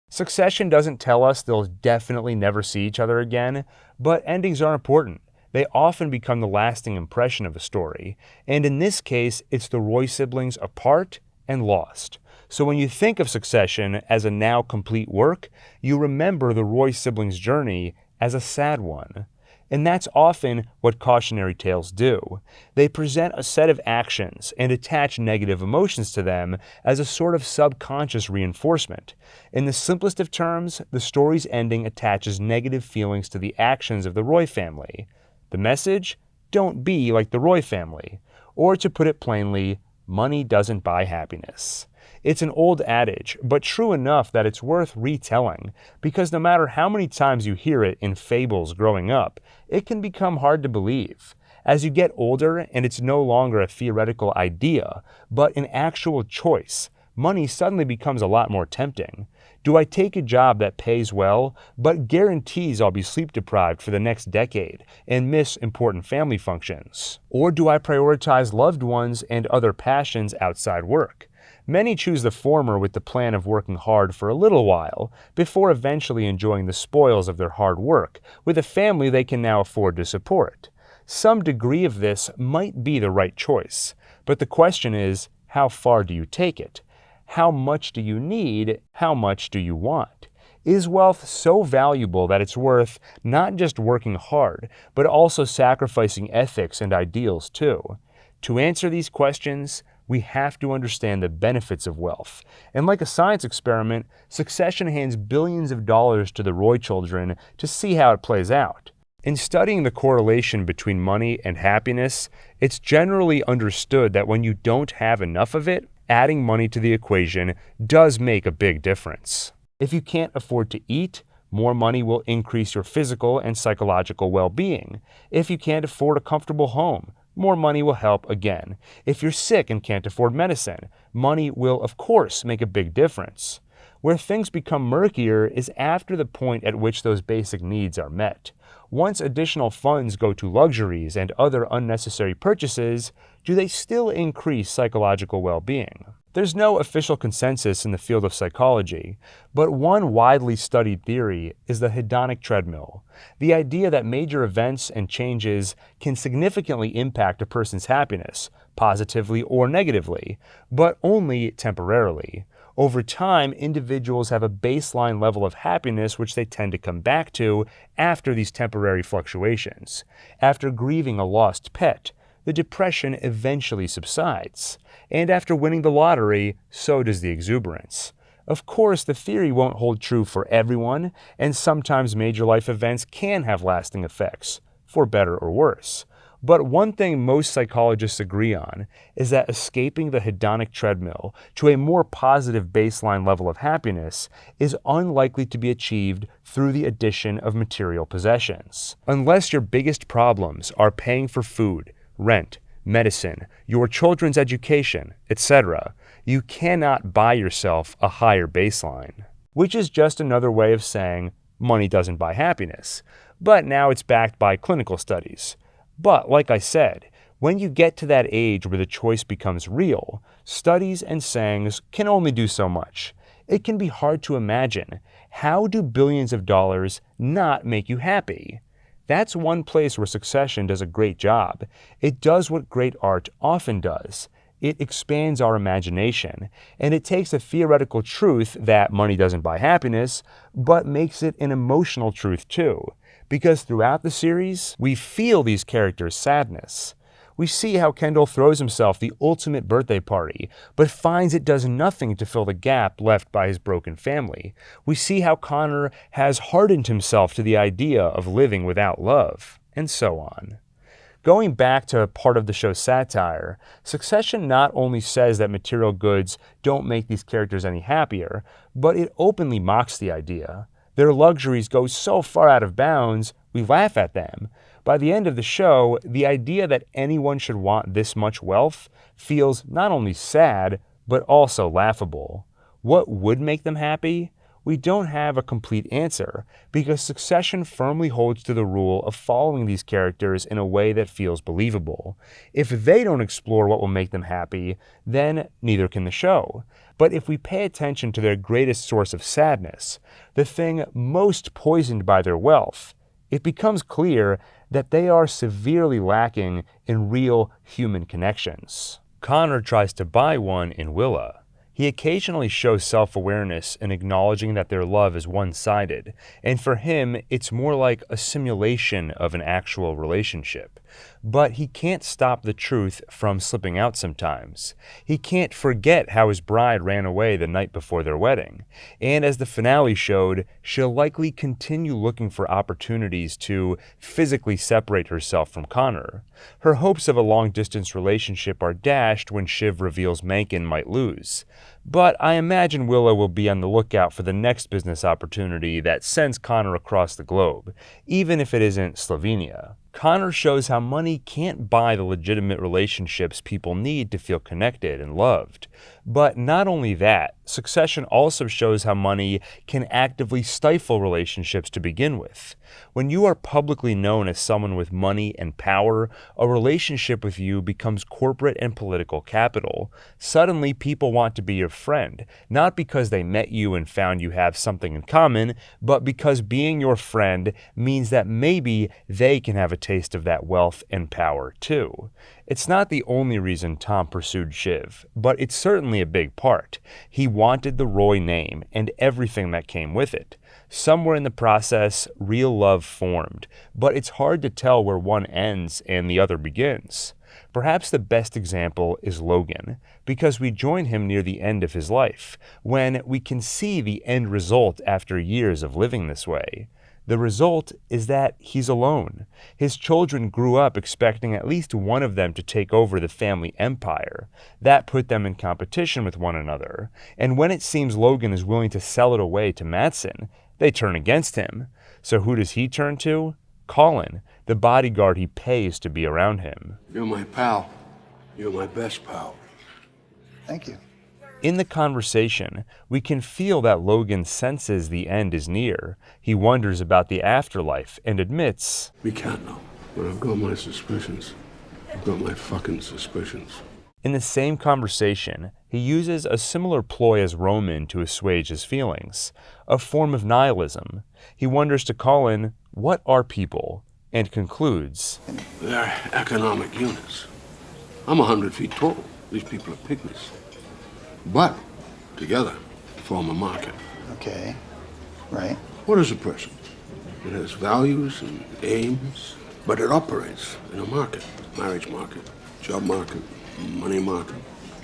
Succession doesn't tell us they'll definitely never see each other again, but endings are important. They often become the lasting impression of a story, and in this case, it's the Roy siblings apart and lost. So when you think of Succession as a now complete work, you remember the Roy siblings' journey as a sad one. And that's often what cautionary tales do. They present a set of actions and attach negative emotions to them as a sort of subconscious reinforcement. In the simplest of terms, the story's ending attaches negative feelings to the actions of the Roy family. The message? Don't be like the Roy family. Or to put it plainly, money doesn't buy happiness. It's an old adage, but true enough that it's worth retelling, because no matter how many times you hear it in fables growing up, it can become hard to believe. As you get older and it's no longer a theoretical idea, but an actual choice, money suddenly becomes a lot more tempting. Do I take a job that pays well, but guarantees I'll be sleep deprived for the next decade and miss important family functions? Or do I prioritize loved ones and other passions outside work? Many choose the former with the plan of working hard for a little while, before eventually enjoying the spoils of their hard work with a family they can now afford to support. Some degree of this might be the right choice, but the question is, how far do you take it? How much do you need? How much do you want? Is wealth so valuable that it's worth not just working hard, but also sacrificing ethics and ideals too? To answer these questions, we have to understand the benefits of wealth. And like a science experiment, Succession hands billions of dollars to the Roy children to see how it plays out. In studying the correlation between money and happiness, it's generally understood that when you don't have enough of it, adding money to the equation does make a big difference. If you can't afford to eat, more money will increase your physical and psychological well-being. If you can't afford a comfortable home, more money will help again. If you're sick and can't afford medicine, money will, of course, make a big difference. Where things become murkier is after the point at which those basic needs are met. Once additional funds go to luxuries and other unnecessary purchases, do they still increase psychological well-being? There's no official consensus in the field of psychology, but one widely studied theory is the hedonic treadmill, the idea that major events and changes can significantly impact a person's happiness, positively or negatively, but only temporarily. Over time, individuals have a baseline level of happiness which they tend to come back to after these temporary fluctuations. After grieving a lost pet, the depression eventually subsides. And after winning the lottery, so does the exuberance. Of course, the theory won't hold true for everyone, and sometimes major life events can have lasting effects, for better or worse. But one thing most psychologists agree on is that escaping the hedonic treadmill to a more positive baseline level of happiness is unlikely to be achieved through the addition of material possessions. Unless your biggest problems are paying for food, rent, medicine, your children's education, etc., you cannot buy yourself a higher baseline. Which is just another way of saying money doesn't buy happiness. But now it's backed by clinical studies. But, like I said, when you get to that age where the choice becomes real, studies and sayings can only do so much. It can be hard to imagine, how do billions of dollars not make you happy? That's one place where Succession does a great job. It does what great art often does. It expands our imagination, and it takes a theoretical truth that money doesn't buy happiness, but makes it an emotional truth too. Because throughout the series, we feel these characters' sadness. We see how Kendall throws himself the ultimate birthday party, but finds it does nothing to fill the gap left by his broken family. We see how Connor has hardened himself to the idea of living without love, and so on. Going back to part of the show's satire, Succession not only says that material goods don't make these characters any happier, but it openly mocks the idea. Their luxuries go so far out of bounds, we laugh at them. By the end of the show, the idea that anyone should want this much wealth feels not only sad, but also laughable. What would make them happy? We don't have a complete answer, because Succession firmly holds to the rule of following these characters in a way that feels believable. If they don't explore what will make them happy, then neither can the show. But if we pay attention to their greatest source of sadness, the thing most poisoned by their wealth, it becomes clear that they are severely lacking in real human connections. Connor tries to buy one in Willa. He occasionally shows self-awareness in acknowledging that their love is one-sided, and for him, it's more like a simulation of an actual relationship. but he can't stop the truth from slipping out sometimes. He can't forget how his bride ran away the night before their wedding, and as the finale showed, she'll likely continue looking for opportunities to physically separate herself from Connor. Her hopes of a long-distance relationship are dashed when Shiv reveals Mencken might lose. But I imagine Willow will be on the lookout for the next business opportunity that sends Connor across the globe, even if it isn't Slovenia. Connor shows how money can't buy the legitimate relationships people need to feel connected and loved. But not only that, Succession also shows how money can actively stifle relationships to begin with. When you are publicly known as someone with money and power, a relationship with you becomes corporate and political capital. Suddenly, people want to be your friend, not because they met you and found you have something in common, but because being your friend means that maybe they can have a taste of that wealth and power too. It's not the only reason Tom pursued Shiv, but it's certainly a big part. He wanted the Roy name and everything that came with it. Somewhere in the process, real love formed, but it's hard to tell where one ends and the other begins. Perhaps the best example is Logan, because we join him near the end of his life, when we can see the end result after years of living this way. The result is that he's alone. His children grew up expecting at least one of them to take over the family empire. That put them in competition with one another. And when it seems Logan is willing to sell it away to Matsson, they turn against him. So who does he turn to? Colin, the bodyguard he pays to be around him. You're my pal. You're my best pal. Thank you. In the conversation, we can feel that Logan senses the end is near. He wonders about the afterlife and admits, We can't know, but I've got my suspicions. I've got my fucking suspicions. In the same conversation, he uses a similar ploy as Roman to assuage his feelings, a form of nihilism. He wonders to Colin, what are people? And concludes, They're economic units. I'm 100 feet tall. These people are pygmies. But together form a market. Okay, right. What is a person? It has values and aims, but it operates in a market. Marriage market, job market, money market,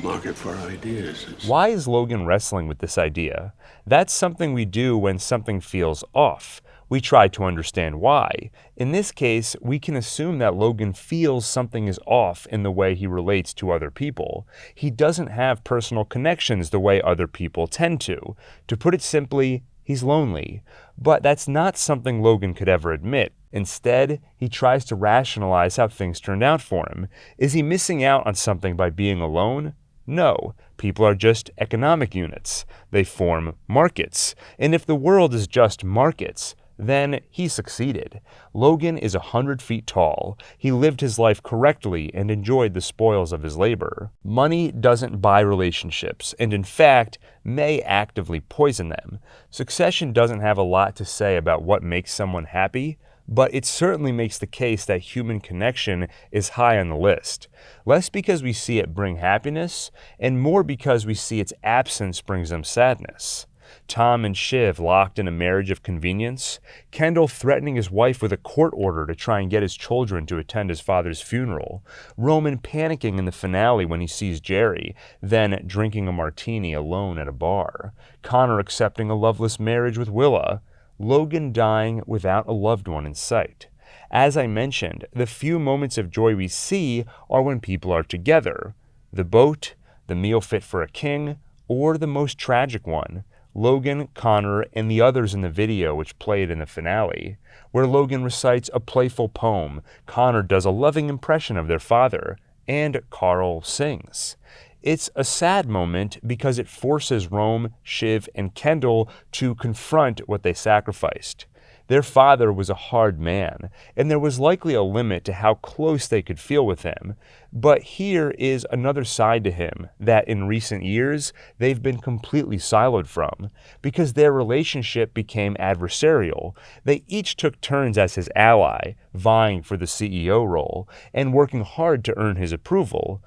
market for ideas. Why is Logan wrestling with this idea? That's something we do when something feels off. We try to understand why. In this case, we can assume that Logan feels something is off in the way he relates to other people. He doesn't have personal connections the way other people tend to. To put it simply, he's lonely. But that's not something Logan could ever admit. Instead, he tries to rationalize how things turned out for him. Is he missing out on something by being alone? No, people are just economic units. They form markets. And if the world is just markets, then he succeeded. Logan is 100 feet tall. He lived his life correctly and enjoyed the spoils of his labor. Money doesn't buy relationships, and in fact, may actively poison them. Succession doesn't have a lot to say about what makes someone happy, but it certainly makes the case that human connection is high on the list. Less because we see it bring happiness, and more because we see its absence brings them sadness. Tom and Shiv locked in a marriage of convenience, Kendall threatening his wife with a court order to try and get his children to attend his father's funeral, Roman panicking in the finale when he sees Jerry, then drinking a martini alone at a bar, Connor accepting a loveless marriage with Willa, Logan dying without a loved one in sight. As I mentioned, the few moments of joy we see are when people are together. The boat, the meal fit for a king, or the most tragic one, Logan, Connor, and the others in the video which played in the finale, where Logan recites a playful poem, Connor does a loving impression of their father, and Carl sings. It's a sad moment because it forces Rome, Shiv, and Kendall to confront what they sacrificed. Their father was a hard man, and there was likely a limit to how close they could feel with him. But here is another side to him that in recent years they've been completely siloed from, because their relationship became adversarial. They each took turns as his ally, vying for the CEO role, and working hard to earn his approval.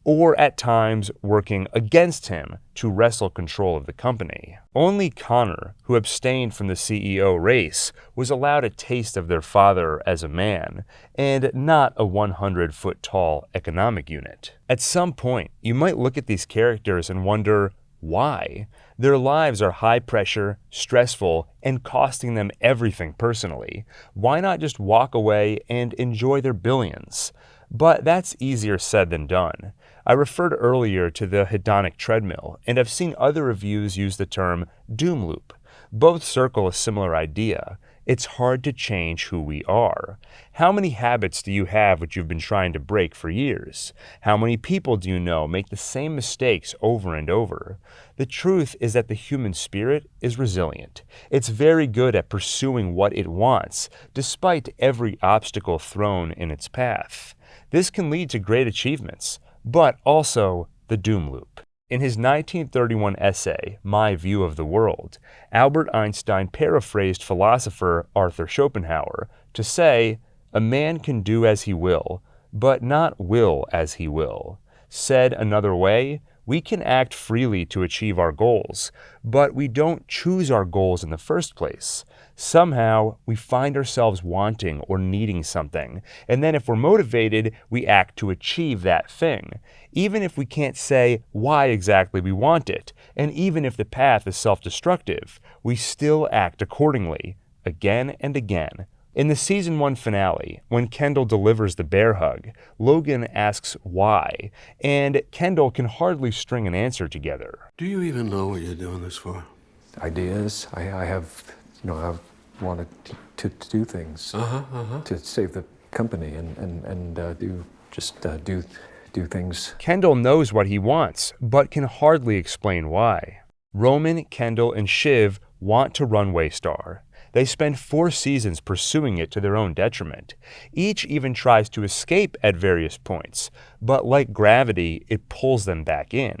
or at times working against him to wrestle control of the company. Only Connor, who abstained from the CEO race, was allowed a taste of their father as a man, and not a 100-foot-tall economic unit. At some point, you might look at these characters and wonder, why? Their lives are high pressure, stressful, and costing them everything personally. Why not just walk away and enjoy their billions? But that's easier said than done. I referred earlier to the hedonic treadmill, and I've seen other reviews use the term doom loop. Both circle a similar idea. It's hard to change who we are. How many habits do you have which you've been trying to break for years? How many people do you know make the same mistakes over and over? The truth is that the human spirit is resilient. It's very good at pursuing what it wants, despite every obstacle thrown in its path. This can lead to great achievements, but also the doom loop. In his 1931 essay, My View of the World, Albert Einstein paraphrased philosopher Arthur Schopenhauer to say, "A man can do as he will, but not will as he will." Said another way, we can act freely to achieve our goals, but we don't choose our goals in the first place. Somehow, we find ourselves wanting or needing something, and then if we're motivated, we act to achieve that thing, even if we can't say why exactly we want it, and even if the path is self-destructive, we still act accordingly, again and again. In the season 1 finale, when Kendall delivers the bear hug, Logan asks why, and Kendall can hardly string an answer together. Do you even know what you're doing this for? Ideas. I have, I've wanted to do things to save the company and do things. Kendall knows what he wants, but can hardly explain why. Roman, Kendall, and Shiv want to run Waystar. They spend 4 seasons pursuing it to their own detriment. Each even tries to escape at various points, but like gravity, it pulls them back in.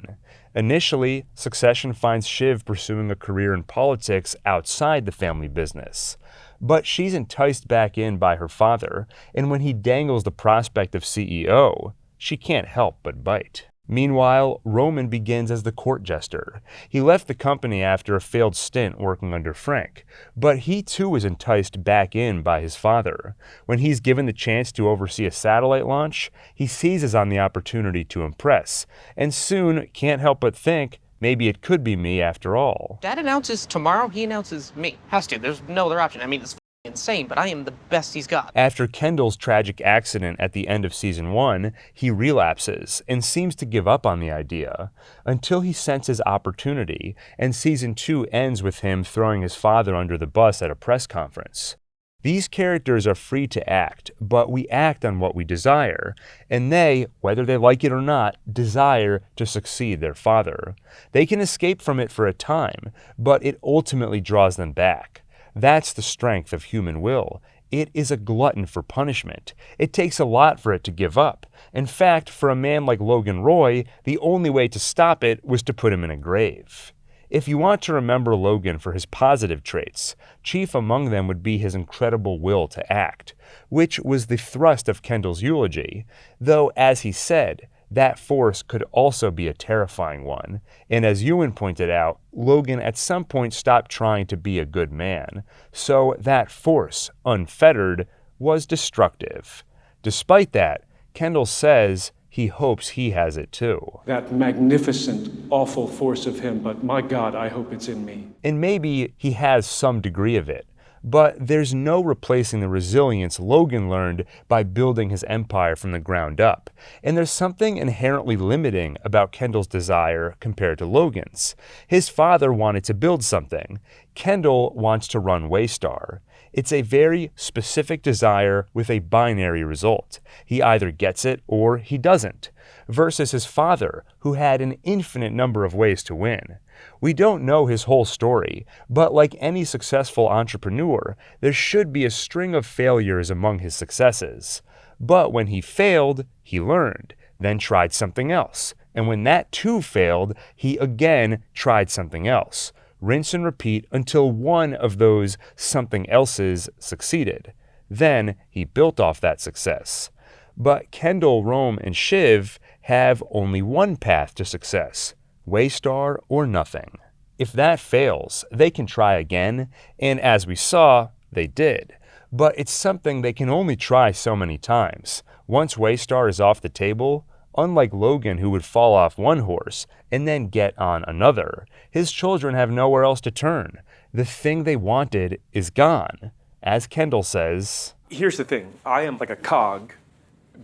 Initially, Succession finds Shiv pursuing a career in politics outside the family business. But she's enticed back in by her father, and when he dangles the prospect of CEO, she can't help but bite. Meanwhile, Roman begins as the court jester. He left the company after a failed stint working under Frank, but he too is enticed back in by his father. When he's given the chance to oversee a satellite launch, he seizes on the opportunity to impress, and soon can't help but think, maybe it could be me after all. Dad announces tomorrow, he announces me. Has to, there's no other option. I mean, it's insane, but I am the best he's got. After Kendall's tragic accident at the end of season 1, he relapses and seems to give up on the idea, until he senses opportunity, and season 2 ends with him throwing his father under the bus at a press conference. These characters are free to act, but we act on what we desire, and they, whether they like it or not, desire to succeed their father. They can escape from it for a time, but it ultimately draws them back. That's the strength of human will. It is a glutton for punishment. It takes a lot for it to give up. In fact, for a man like Logan Roy, the only way to stop it was to put him in a grave. If you want to remember Logan for his positive traits, chief among them would be his incredible will to act, which was the thrust of Kendall's eulogy, though, as he said, that force could also be a terrifying one, and as Ewan pointed out, Logan at some point stopped trying to be a good man, so that force, unfettered, was destructive. Despite that, Kendall says he hopes he has it too. That magnificent, awful force of him, but my God, I hope it's in me. And maybe he has some degree of it, but there's no replacing the resilience Logan learned by building his empire from the ground up. And there's something inherently limiting about Kendall's desire compared to Logan's. His father wanted to build something. Kendall wants to run Waystar. It's a very specific desire with a binary result. He either gets it or he doesn't, versus his father, who had an infinite number of ways to win. We don't know his whole story, but like any successful entrepreneur, there should be a string of failures among his successes. But when he failed, he learned, then tried something else. And when that too failed, he again tried something else. Rinse and repeat until one of those something else's succeeded. Then he built off that success. But Kendall, Rome, and Shiv have only one path to success: Waystar or nothing. If that fails, they can try again, and as we saw, they did. But it's something they can only try so many times. Once Waystar is off the table, unlike Logan, who would fall off one horse and then get on another, his children have nowhere else to turn. The thing they wanted is gone. As Kendall says, here's the thing. I am like a cog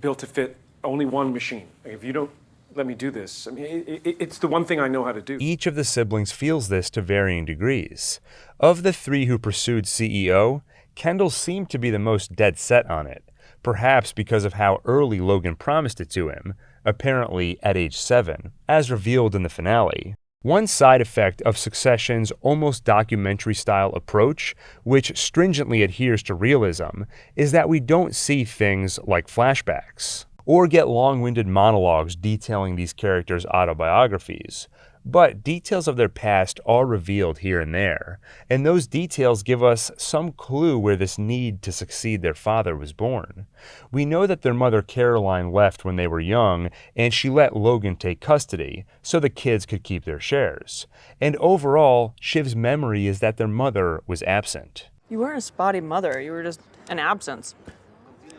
built to fit only one machine. Like, if you don't let me do this, I mean, it's the one thing I know how to do. each of the siblings feels this to varying degrees. Of the three who pursued CEO, Kendall seemed to be the most dead set on it, perhaps because of how early Logan promised it to him, apparently at age 7, as revealed in the finale. One side effect of Succession's almost documentary-style approach, which stringently adheres to realism, is that we don't see things like flashbacks, or get long-winded monologues detailing these characters' autobiographies. But details of their past are revealed here and there, and those details give us some clue where this need to succeed their father was born. We know that their mother Caroline left when they were young, and she let Logan take custody, so the kids could keep their shares. And overall, Shiv's memory is that their mother was absent. You weren't a spotty mother, you were just an absence.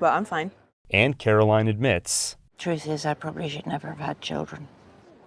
But I'm fine. And Caroline admits, Truth is, I probably should never have had children.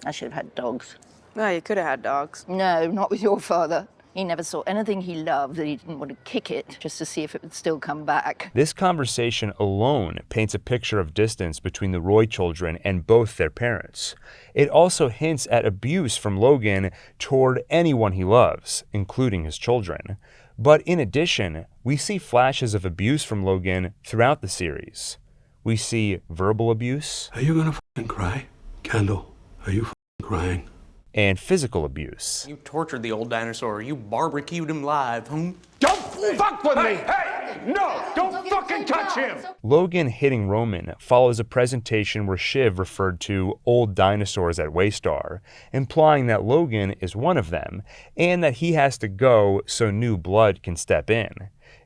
I should have had dogs. Well, you could have had dogs. No, not with your father. He never saw anything he loved that he didn't want to kick it just to see if it would still come back. This conversation alone paints a picture of distance between the Roy children and both their parents. It also hints at abuse from Logan toward anyone he loves, including his children. But in addition, we see flashes of abuse from Logan throughout the series. We see verbal abuse. Are you gonna fucking cry? Kendall, are you fucking crying? And physical abuse. You tortured the old dinosaur. You barbecued him live, huh? Don't fuck with me! Hey! No! Don't fucking touch him! Logan hitting Roman follows a presentation where Shiv referred to old dinosaurs at Waystar, implying that Logan is one of them, and that he has to go so new blood can step in.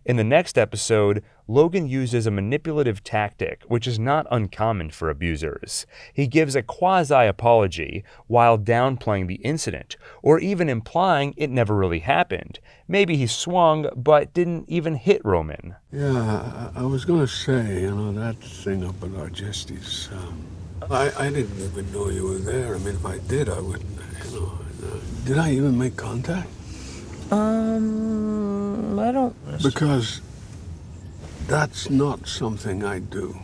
In the next episode, Logan uses a manipulative tactic which is not uncommon for abusers. He gives a quasi-apology while downplaying the incident, or even implying it never really happened. Maybe he swung, but didn't even hit Roman. Yeah, I was gonna say, that thing up at Argestes, I didn't even know you were there. I mean, if I did, I wouldn't, Did I even make contact? I don't... Because that's not something I do,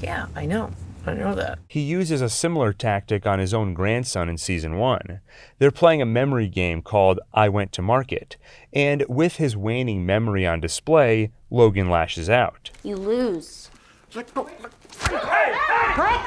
Yeah, I know. I know that. He uses a similar tactic on his own grandson in season 1. They're playing a memory game called I Went to Market, and with his waning memory on display, Logan lashes out. You lose. Let go. Hey!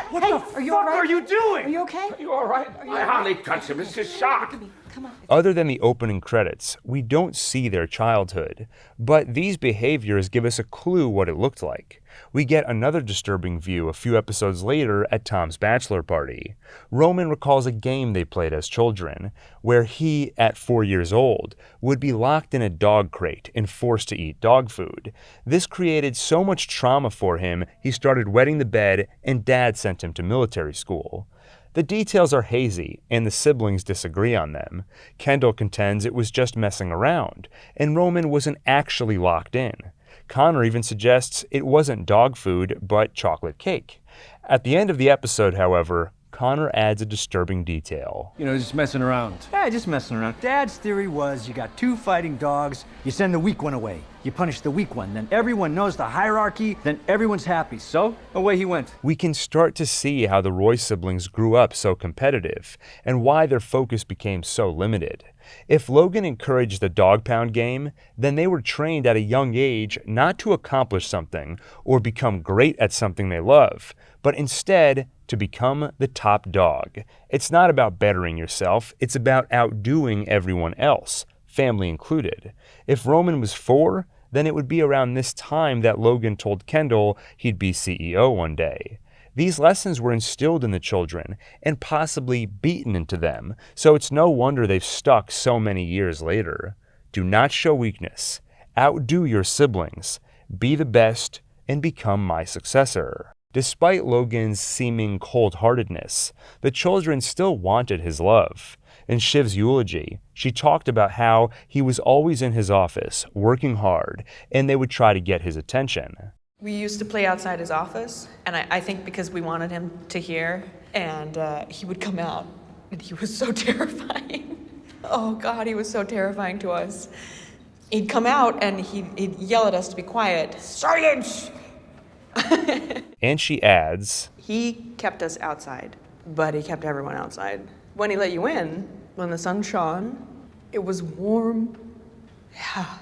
What Hey, the are you fuck all right? are you doing? Are you okay? Are you all right? I hardly touched him. It's just shock. Come on. Other than the opening credits, we don't see their childhood, but these behaviors give us a clue what it looked like. We get another disturbing view a few episodes later at Tom's bachelor party. Roman recalls a game they played as children, where he, at 4 years old, would be locked in a dog crate and forced to eat dog food. This created so much trauma for him, he started wetting the bed, and Dad sent him to military school. The details are hazy, and the siblings disagree on them. Kendall contends it was just messing around, and Roman wasn't actually locked in. Connor even suggests it wasn't dog food, but chocolate cake. At the end of the episode, however, Connor adds a disturbing detail. Just messing around. Yeah, just messing around. Dad's theory was you got 2 fighting dogs, you send the weak one away. You punish the weak one, then everyone knows the hierarchy, then everyone's happy. So, away he went. We can start to see how the Roy siblings grew up so competitive, and why their focus became so limited. If Logan encouraged the dog pound game, then they were trained at a young age not to accomplish something or become great at something they love, but instead to become the top dog. It's not about bettering yourself, it's about outdoing everyone else, family included. If Roman was 4, then it would be around this time that Logan told Kendall he'd be CEO one day. These lessons were instilled in the children and possibly beaten into them, so it's no wonder they've stuck so many years later. Do not show weakness. Outdo your siblings. Be the best and become my successor. Despite Logan's seeming cold-heartedness, the children still wanted his love. In Shiv's eulogy, she talked about how he was always in his office, working hard, and they would try to get his attention. We used to play outside his office, and I think because we wanted him to hear, and he would come out, and he was so terrifying. Oh God, he was so terrifying to us. He'd come out and he'd yell at us to be quiet. Silence! And she adds, He kept us outside, but he kept everyone outside. When he let you in, when the sun shone, it was warm. Yeah,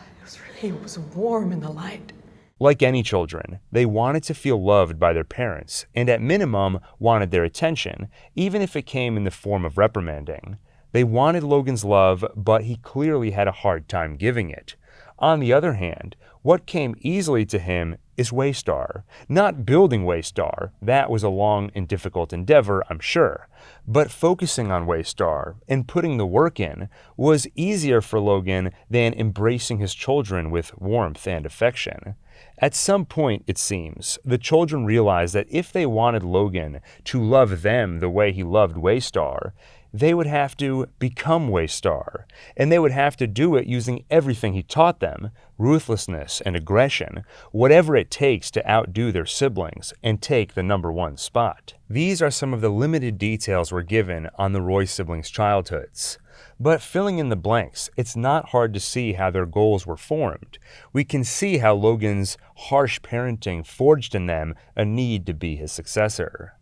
it was warm in the light. Like any children, they wanted to feel loved by their parents, and at minimum wanted their attention, even if it came in the form of reprimanding. They wanted Logan's love, but he clearly had a hard time giving it. On the other hand, what came easily to him is Waystar. Not building Waystar, that was a long and difficult endeavor, I'm sure. But focusing on Waystar and putting the work in was easier for Logan than embracing his children with warmth and affection. At some point, it seems, the children realized that if they wanted Logan to love them the way he loved Waystar, they would have to become Waystar, and they would have to do it using everything he taught them, ruthlessness and aggression, whatever it takes to outdo their siblings and take the #1 spot. These are some of the limited details we're given on the Roy siblings' childhoods. But filling in the blanks, it's not hard to see how their goals were formed. We can see how Logan's harsh parenting forged in them a need to be his successor.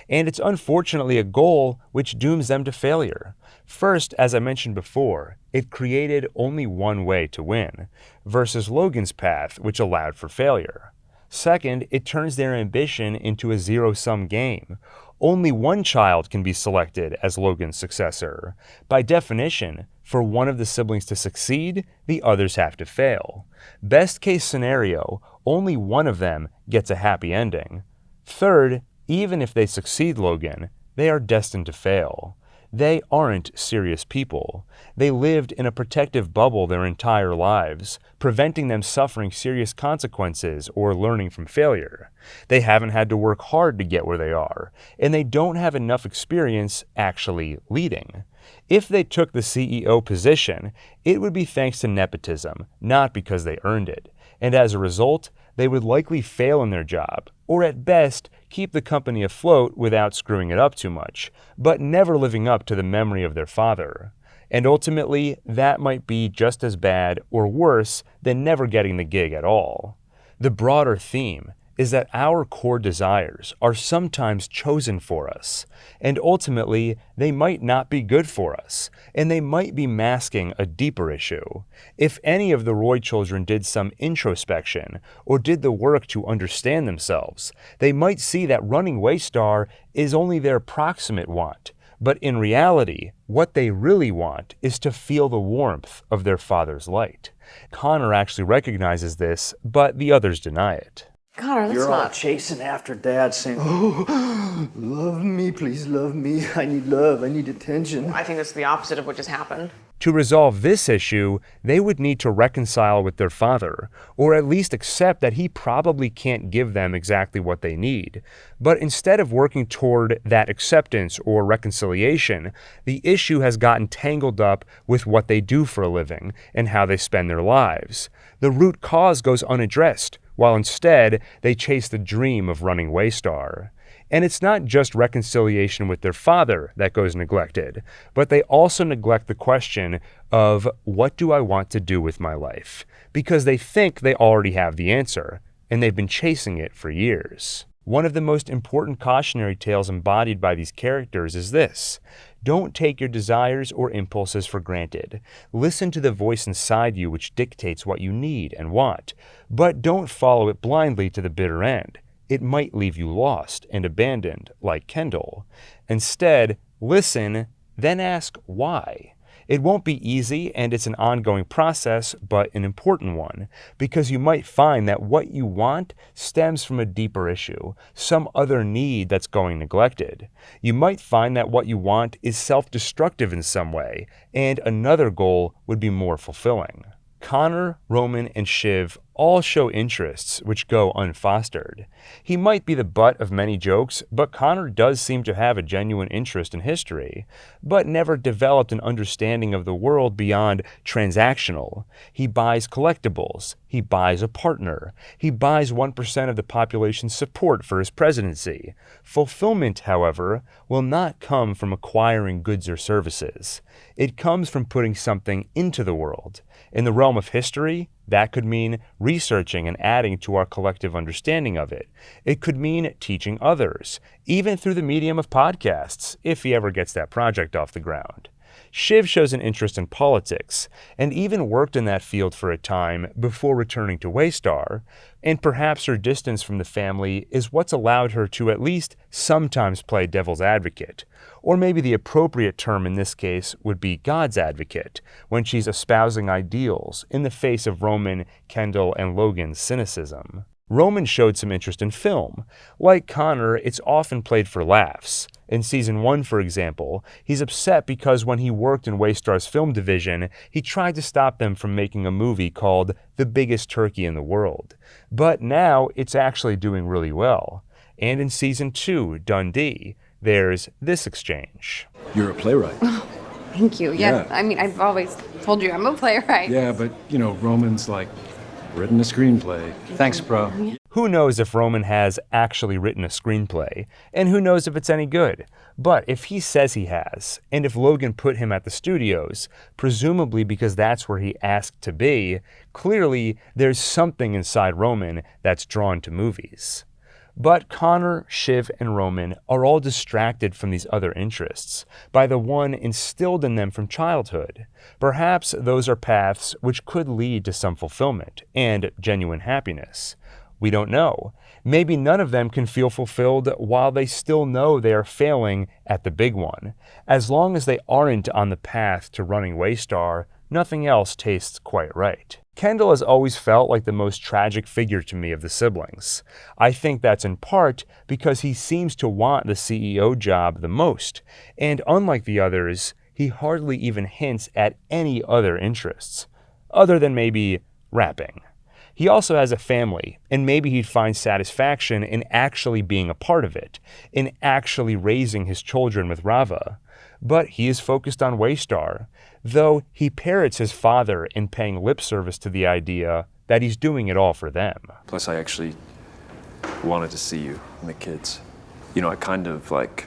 And it's unfortunately a goal which dooms them to failure. First, as I mentioned before, it created only one way to win, versus Logan's path, which allowed for failure. Second, it turns their ambition into a zero-sum game. Only one child can be selected as Logan's successor. By definition, for one of the siblings to succeed, the others have to fail. Best case scenario, only one of them gets a happy ending. Third, even if they succeed Logan, they are destined to fail. They aren't serious people. They lived in a protective bubble their entire lives, preventing them suffering serious consequences or learning from failure. They haven't had to work hard to get where they are, and they don't have enough experience actually leading. If they took the CEO position, it would be thanks to nepotism, not because they earned it. And as a result, they would likely fail in their job, or at best, keep the company afloat without screwing it up too much, but never living up to the memory of their father. And ultimately, that might be just as bad or worse than never getting the gig at all. The broader theme is that our core desires are sometimes chosen for us, and ultimately, they might not be good for us, and they might be masking a deeper issue. If any of the Roy children did some introspection, or did the work to understand themselves, they might see that running Waystar is only their proximate want, but in reality, what they really want is to feel the warmth of their father's light. Connor actually recognizes this, but the others deny it. Connor, that's You're all not... chasing after Dad saying, oh, love me, please love me. I need love, I need attention. I think that's the opposite of what just happened. To resolve this issue, they would need to reconcile with their father, or at least accept that he probably can't give them exactly what they need. But instead of working toward that acceptance or reconciliation, the issue has gotten tangled up with what they do for a living and how they spend their lives. The root cause goes unaddressed, while instead they chase the dream of running Waystar. And it's not just reconciliation with their father that goes neglected, but they also neglect the question of, what do I want to do with my life? Because they think they already have the answer, and they've been chasing it for years. One of the most important cautionary tales embodied by these characters is this: don't take your desires or impulses for granted. Listen to the voice inside you which dictates what you need and want, but don't follow it blindly to the bitter end. It might leave you lost and abandoned, like Kendall. Instead, listen, then ask why. It won't be easy, and it's an ongoing process, but an important one, because you might find that what you want stems from a deeper issue, some other need that's going neglected. You might find that what you want is self-destructive in some way, and another goal would be more fulfilling. Connor, Roman, and Shiv all show interests which go unfostered. He might be the butt of many jokes, but Connor does seem to have a genuine interest in history, but never developed an understanding of the world beyond transactional. He buys collectibles. He buys a partner. He buys 1% of the population's support for his presidency. Fulfillment, however, will not come from acquiring goods or services. It comes from putting something into the world. In the realm of history, that could mean researching and adding to our collective understanding of it. It could mean teaching others, even through the medium of podcasts, if he ever gets that project off the ground. Shiv shows an interest in politics, and even worked in that field for a time before returning to Waystar, and perhaps her distance from the family is what's allowed her to at least sometimes play devil's advocate. Or maybe the appropriate term in this case would be God's advocate, when she's espousing ideals in the face of Roman, Kendall, and Logan's cynicism. Roman showed some interest in film. Like Connor, it's often played for laughs. In Season 1, for example, he's upset because when he worked in Waystar's film division, he tried to stop them from making a movie called The Biggest Turkey in the World. But now it's actually doing really well. And in Season 2, Dundee, there's this exchange. You're a playwright. Thank you. Yeah. Yeah. I mean, I've always told you I'm a playwright. Yeah, but, Roman's, written a screenplay. Thanks, bro. Who knows if Roman has actually written a screenplay, and who knows if it's any good. But if he says he has, and if Logan put him at the studios, presumably because that's where he asked to be, clearly there's something inside Roman that's drawn to movies. But Connor, Shiv, and Roman are all distracted from these other interests by the one instilled in them from childhood. Perhaps those are paths which could lead to some fulfillment and genuine happiness. We don't know. Maybe none of them can feel fulfilled while they still know they are failing at the big one. As long as they aren't on the path to running Waystar, nothing else tastes quite right. Kendall has always felt like the most tragic figure to me of the siblings. I think that's in part because he seems to want the CEO job the most, and unlike the others, he hardly even hints at any other interests, other than maybe rapping. He also has a family, and maybe he'd find satisfaction in actually being a part of it, in actually raising his children with Rava. But he is focused on Waystar, though he parrots his father in paying lip service to the idea that he's doing it all for them. Plus, I actually wanted to see you and the kids. I kind of it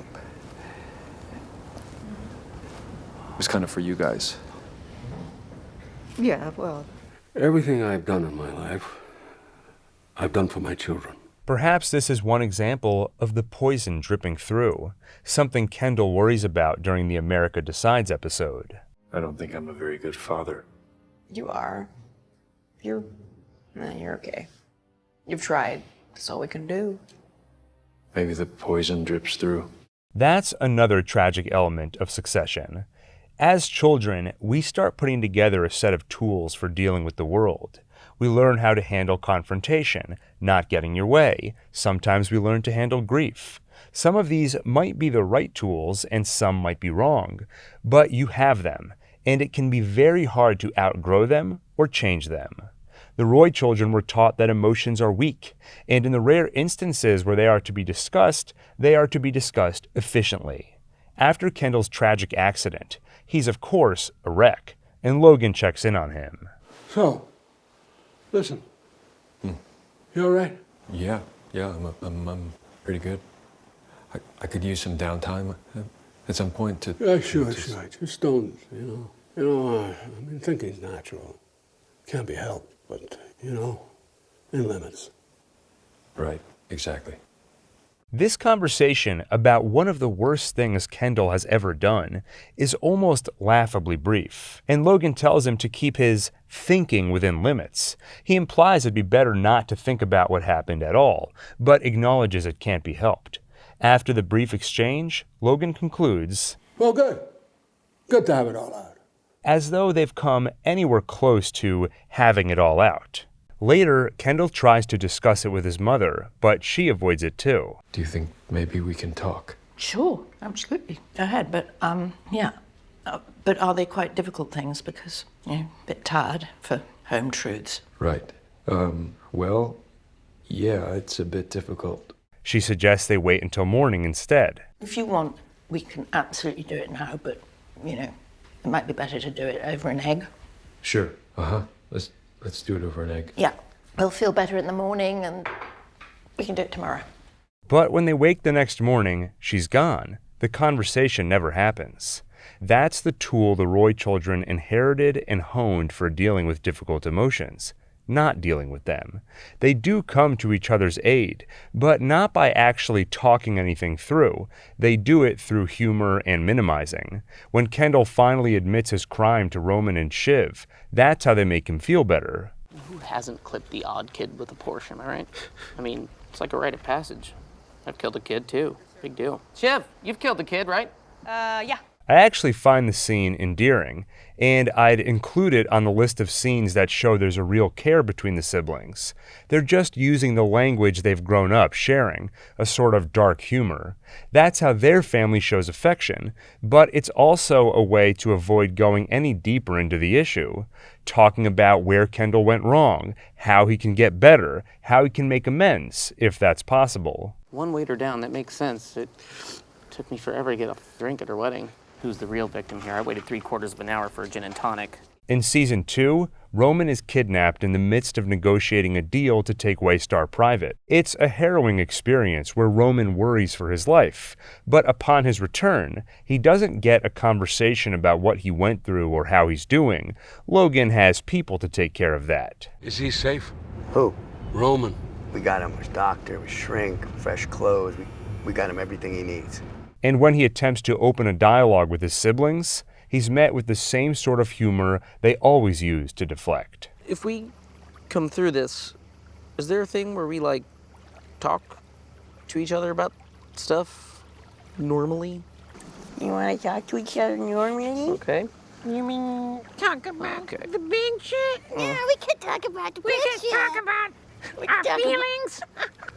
was kind of for you guys. Yeah, well. Everything I've done in my life, I've done for my children. Perhaps this is one example of the poison dripping through, something Kendall worries about during the America Decides episode. I don't think I'm a very good father. You are. You're okay. You've tried. That's all we can do. Maybe the poison drips through. That's another tragic element of Succession. As children, we start putting together a set of tools for dealing with the world. We learn how to handle confrontation, not getting your way. Sometimes we learn to handle grief. Some of these might be the right tools and some might be wrong, but you have them, and it can be very hard to outgrow them or change them. The Roy children were taught that emotions are weak, and in the rare instances where they are to be discussed efficiently. After Kendall's tragic accident, he's of course a wreck, and Logan checks in on him. So, listen. You all right? Yeah, I'm pretty good. I could use some downtime at some point to... Yeah, sure. Just don't, thinking's natural. Can't be helped, but, in limits. Right, exactly. This conversation about one of the worst things Kendall has ever done is almost laughably brief, and Logan tells him to keep his thinking within limits. He implies it'd be better not to think about what happened at all, but acknowledges it can't be helped. After the brief exchange, Logan concludes, Well, good. Good to have it all out. As though they've come anywhere close to having it all out. Later, Kendall tries to discuss it with his mother, but she avoids it too. Do you think maybe we can talk? Sure, absolutely. Go ahead, but, yeah. But are they quite difficult things? Because, a bit tired for home truths. Right. Well, yeah, it's a bit difficult. She suggests they wait until morning instead. If you want, we can absolutely do it now, but, you know, it might be better to do it over an egg. Sure. Uh-huh. Let's do it over an egg. Yeah, we'll feel better in the morning and we can do it tomorrow. But when they wake the next morning, she's gone. The conversation never happens. That's the tool the Roy children inherited and honed for dealing with difficult emotions, not dealing with them. They do come to each other's aid, but not by actually talking anything through. They do it through humor and minimizing. When Kendall finally admits his crime to Roman and Shiv, that's how they make him feel better. Who hasn't clipped the odd kid with a Porsche, am I right? I mean, it's like a rite of passage. I've killed a kid, too. Big deal. Shiv, you've killed a kid, right? Yeah. I actually find the scene endearing, and I'd include it on the list of scenes that show there's a real care between the siblings. They're just using the language they've grown up sharing, a sort of dark humor. That's how their family shows affection, but it's also a way to avoid going any deeper into the issue, talking about where Kendall went wrong, how he can get better, how he can make amends, if that's possible. One waiter down, that makes sense. It took me forever to get a drink at her wedding. Who's the real victim here? I waited 3/4 of an hour for a gin and tonic. In Season 2, Roman is kidnapped in the midst of negotiating a deal to take Waystar private. It's a harrowing experience where Roman worries for his life, but upon his return, he doesn't get a conversation about what he went through or how he's doing. Logan has people to take care of that. Is he safe? Who? Roman. We got him his doctor, his shrink, fresh clothes. We got him everything he needs. And when he attempts to open a dialogue with his siblings, he's met with the same sort of humor they always use to deflect. If we come through this, is there a thing where we, like, talk to each other about stuff normally? You want to talk to each other normally? Okay. You mean talk about the big shit? Yeah, we can talk about the big shit. We can talk about our feelings.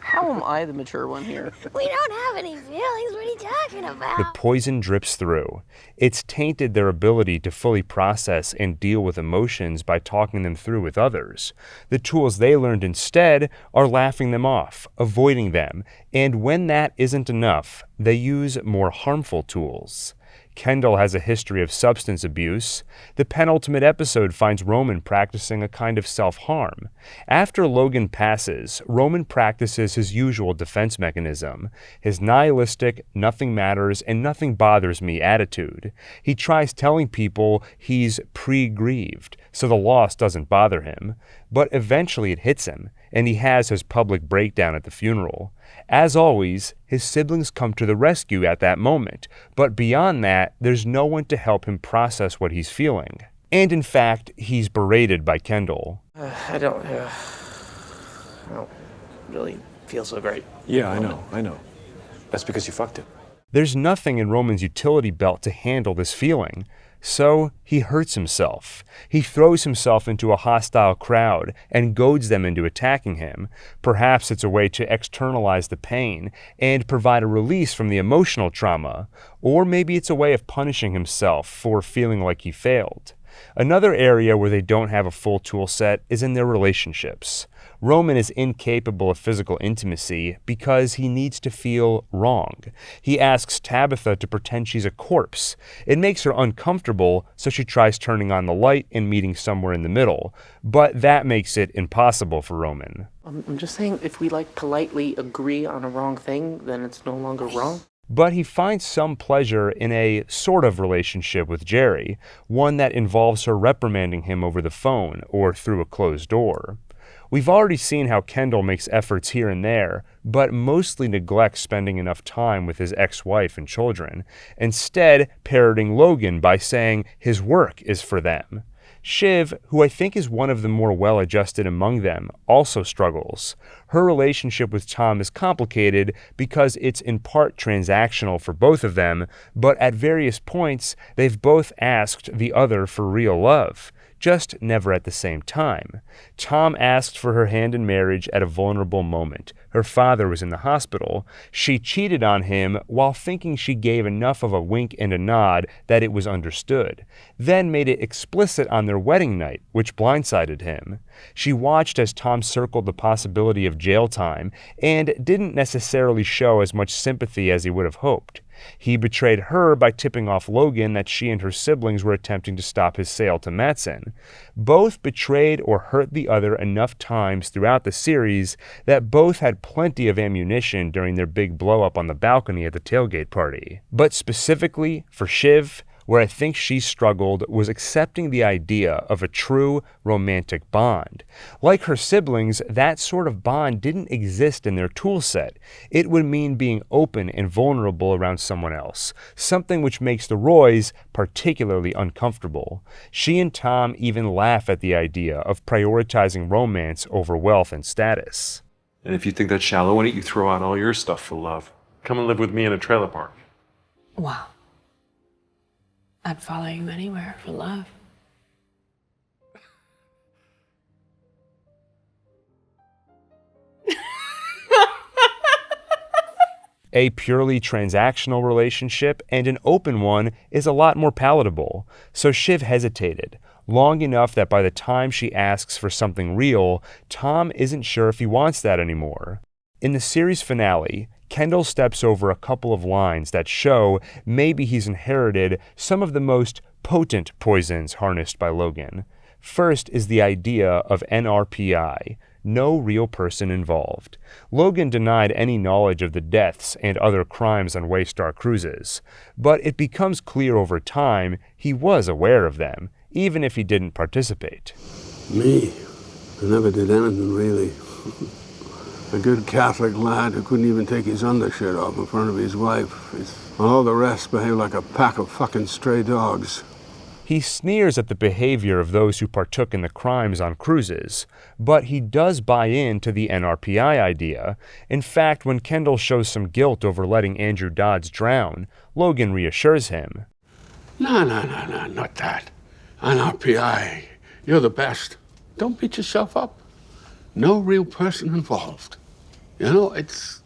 How am I the mature one here? We don't have any feelings. What are you talking about? The poison drips through. It's tainted their ability to fully process and deal with emotions by talking them through with others. The tools they learned instead are laughing them off, avoiding them, and when that isn't enough, they use more harmful tools. Kendall has a history of substance abuse. The penultimate episode finds Roman practicing a kind of self-harm. After Logan passes, Roman practices his usual defense mechanism, his nihilistic, nothing matters and nothing bothers me attitude. He tries telling people he's pre-grieved, so the loss doesn't bother him. But eventually it hits him, and he has his public breakdown at the funeral. As always, his siblings come to the rescue at that moment, but beyond that, there's no one to help him process what he's feeling. And in fact, he's berated by Kendall. I don't really feel so great. Yeah, I know. That's because you fucked it. There's nothing in Roman's utility belt to handle this feeling. So he hurts himself. He throws himself into a hostile crowd and goads them into attacking him. Perhaps it's a way to externalize the pain and provide a release from the emotional trauma. Or maybe it's a way of punishing himself for feeling like he failed. Another area where they don't have a full tool set is in their relationships. Roman is incapable of physical intimacy because he needs to feel wrong. He asks Tabitha to pretend she's a corpse. It makes her uncomfortable, so she tries turning on the light and meeting somewhere in the middle. But that makes it impossible for Roman. I'm just saying, if we, like, politely agree on a wrong thing, then it's no longer wrong. But he finds some pleasure in a sort of relationship with Jerry, one that involves her reprimanding him over the phone or through a closed door. We've already seen how Kendall makes efforts here and there, but mostly neglects spending enough time with his ex-wife and children, instead parroting Logan by saying his work is for them. Shiv, who I think is one of the more well-adjusted among them, also struggles. Her relationship with Tom is complicated because it's in part transactional for both of them, but at various points, they've both asked the other for real love. just never at the same time. Tom asked for her hand in marriage at a vulnerable moment. Her father was in the hospital. She cheated on him while thinking she gave enough of a wink and a nod that it was understood, then made it explicit on their wedding night, which blindsided him. She watched as Tom circled the possibility of jail time and didn't necessarily show as much sympathy as he would have hoped. He betrayed her by tipping off Logan that she and her siblings were attempting to stop his sale to Matson. Both betrayed or hurt the other enough times throughout the series that both had plenty of ammunition during their big blow-up on the balcony at the tailgate party. But specifically for Shiv, where I think she struggled was accepting the idea of a true romantic bond. Like her siblings, that sort of bond didn't exist in their toolset. It would mean being open and vulnerable around someone else, something which makes the Roys particularly uncomfortable. She and Tom even laugh at the idea of prioritizing romance over wealth and status. And if you think that's shallow, why don't you throw out all your stuff for love? Come and live with me in a trailer park. Wow. I'd follow you anywhere for love. A purely transactional relationship and an open one is a lot more palatable. So Shiv hesitated, long enough that by the time she asks for something real, Tom isn't sure if he wants that anymore. In the series finale, Kendall steps over a couple of lines that show maybe he's inherited some of the most potent poisons harnessed by Logan. First is the idea of NRPI, no real person involved. Logan denied any knowledge of the deaths and other crimes on Waystar cruises, but it becomes clear over time he was aware of them, even if he didn't participate. Me? I never did anything really. A good Catholic lad who couldn't even take his undershirt off in front of his wife. While all the rest behave like a pack of fucking stray dogs. He sneers at the behavior of those who partook in the crimes on cruises, but he does buy into the NRPI idea. In fact, when Kendall shows some guilt over letting Andrew Dodds drown, Logan reassures him. No, not that. NRPI, you're the best. Don't beat yourself up. No real person involved. You know, it's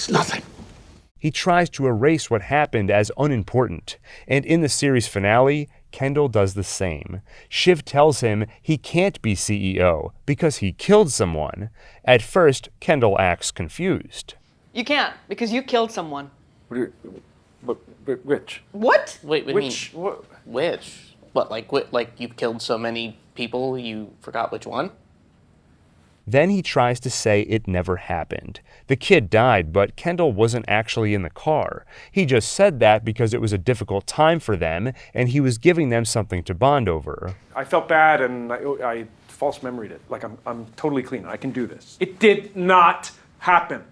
nothing. He tries to erase what happened as unimportant, and in the series finale, Kendall does the same. Shiv tells him he can't be CEO because he killed someone. At first, Kendall acts confused. You can't, because you killed someone. Which? What? Wait, Which? which? What, like you killed so many people you forgot which one? Then he tries to say it never happened. The kid died, but Kendall wasn't actually in the car. He just said that because it was a difficult time for them, and he was giving them something to bond over. I felt bad and I false memoried it. Like I'm totally clean. I can do this. It did not happen.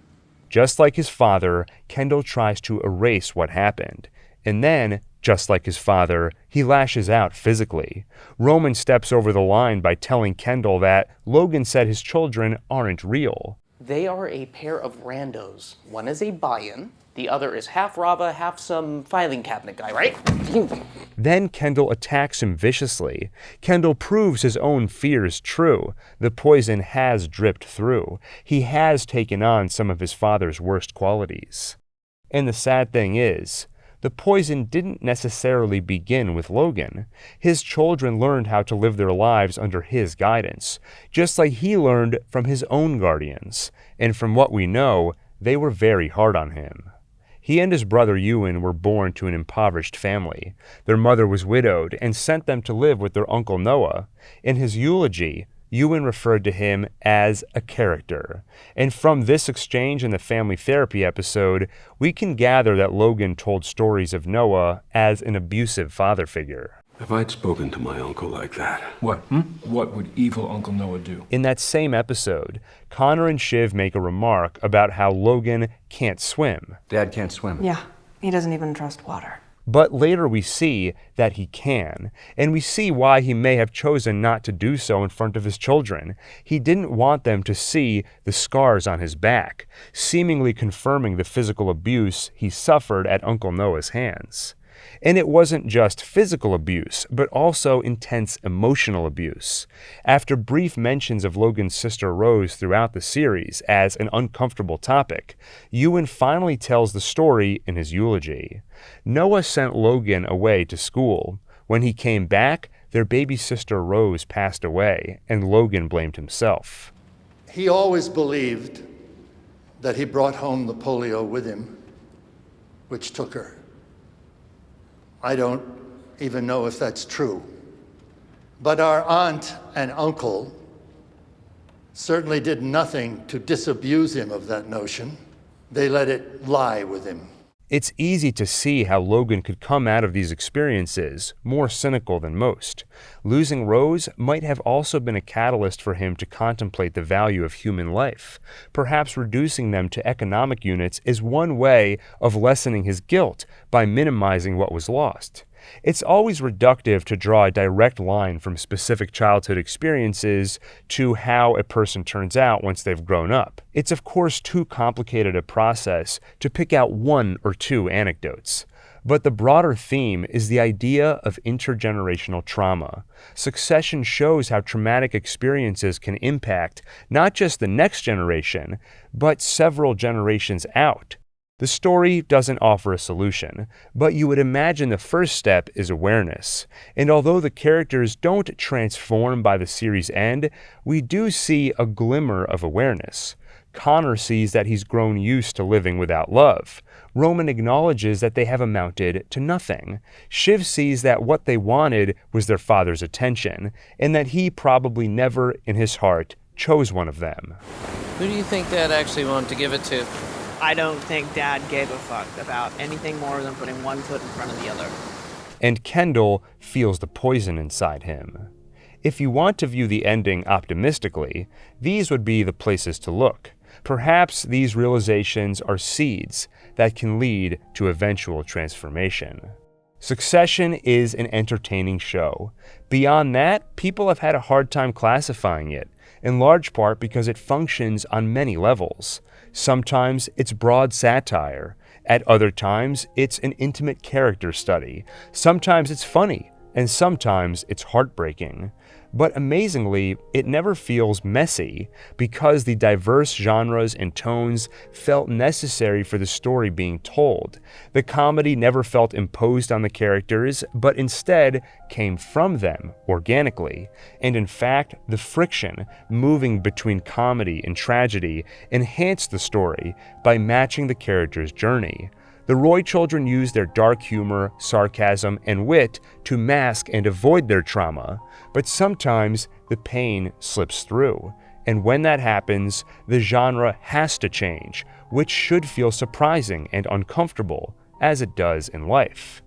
Just like his father, Kendall tries to erase what happened. And then, just like his father, he lashes out physically. Roman steps over the line by telling Kendall that Logan said his children aren't real. They are a pair of randos. One is a buy-in, the other is half Rava, half some filing cabinet guy, right? Then Kendall attacks him viciously. Kendall proves his own fears true. The poison has dripped through. He has taken on some of his father's worst qualities. And the sad thing is, the poison didn't necessarily begin with Logan. His children learned how to live their lives under his guidance, just like he learned from his own guardians. And from what we know, they were very hard on him. He and his brother Ewan were born to an impoverished family. Their mother was widowed and sent them to live with their uncle Noah. In his eulogy, Ewan referred to him as a character. And from this exchange in the family therapy episode, we can gather that Logan told stories of Noah as an abusive father figure. If I'd spoken to my uncle like that. What? What would evil Uncle Noah do? In that same episode, Connor and Shiv make a remark about how Logan can't swim. Dad can't swim. Yeah, he doesn't even trust water. But later we see that he can, and we see why he may have chosen not to do so in front of his children. He didn't want them to see the scars on his back, seemingly confirming the physical abuse he suffered at Uncle Noah's hands. And it wasn't just physical abuse, but also intense emotional abuse. After brief mentions of Logan's sister Rose throughout the series as an uncomfortable topic, Ewan finally tells the story in his eulogy. Noah sent Logan away to school. When he came back, their baby sister Rose passed away, and Logan blamed himself. He always believed that he brought home the polio with him, which took her. I don't even know if that's true. But our aunt and uncle certainly did nothing to disabuse him of that notion. They let it lie with him. It's easy to see how Logan could come out of these experiences more cynical than most. Losing Rose might have also been a catalyst for him to contemplate the value of human life. Perhaps reducing them to economic units is one way of lessening his guilt by minimizing what was lost. It's always reductive to draw a direct line from specific childhood experiences to how a person turns out once they've grown up. It's of course too complicated a process to pick out one or two anecdotes. But the broader theme is the idea of intergenerational trauma. Succession shows how traumatic experiences can impact not just the next generation, but several generations out. The story doesn't offer a solution, but you would imagine the first step is awareness. And although the characters don't transform by the series' end, we do see a glimmer of awareness. Connor sees that he's grown used to living without love. Roman acknowledges that they have amounted to nothing. Shiv sees that what they wanted was their father's attention, and that he probably never, in his heart, chose one of them. Who do you think Dad actually wanted to give it to? I don't think Dad gave a fuck about anything more than putting one foot in front of the other. And Kendall feels the poison inside him. If you want to view the ending optimistically, these would be the places to look. Perhaps these realizations are seeds that can lead to eventual transformation. Succession is an entertaining show. Beyond that, people have had a hard time classifying it, in large part because it functions on many levels. Sometimes it's broad satire. At other times, it's an intimate character study. Sometimes it's funny, and sometimes it's heartbreaking. But amazingly, it never feels messy because the diverse genres and tones felt necessary for the story being told. The comedy never felt imposed on the characters, but instead came from them organically. And in fact, the friction moving between comedy and tragedy enhanced the story by matching the characters' journey. The Roy children use their dark humor, sarcasm, and wit to mask and avoid their trauma, but sometimes the pain slips through. And when that happens, the genre has to change, which should feel surprising and uncomfortable, as it does in life.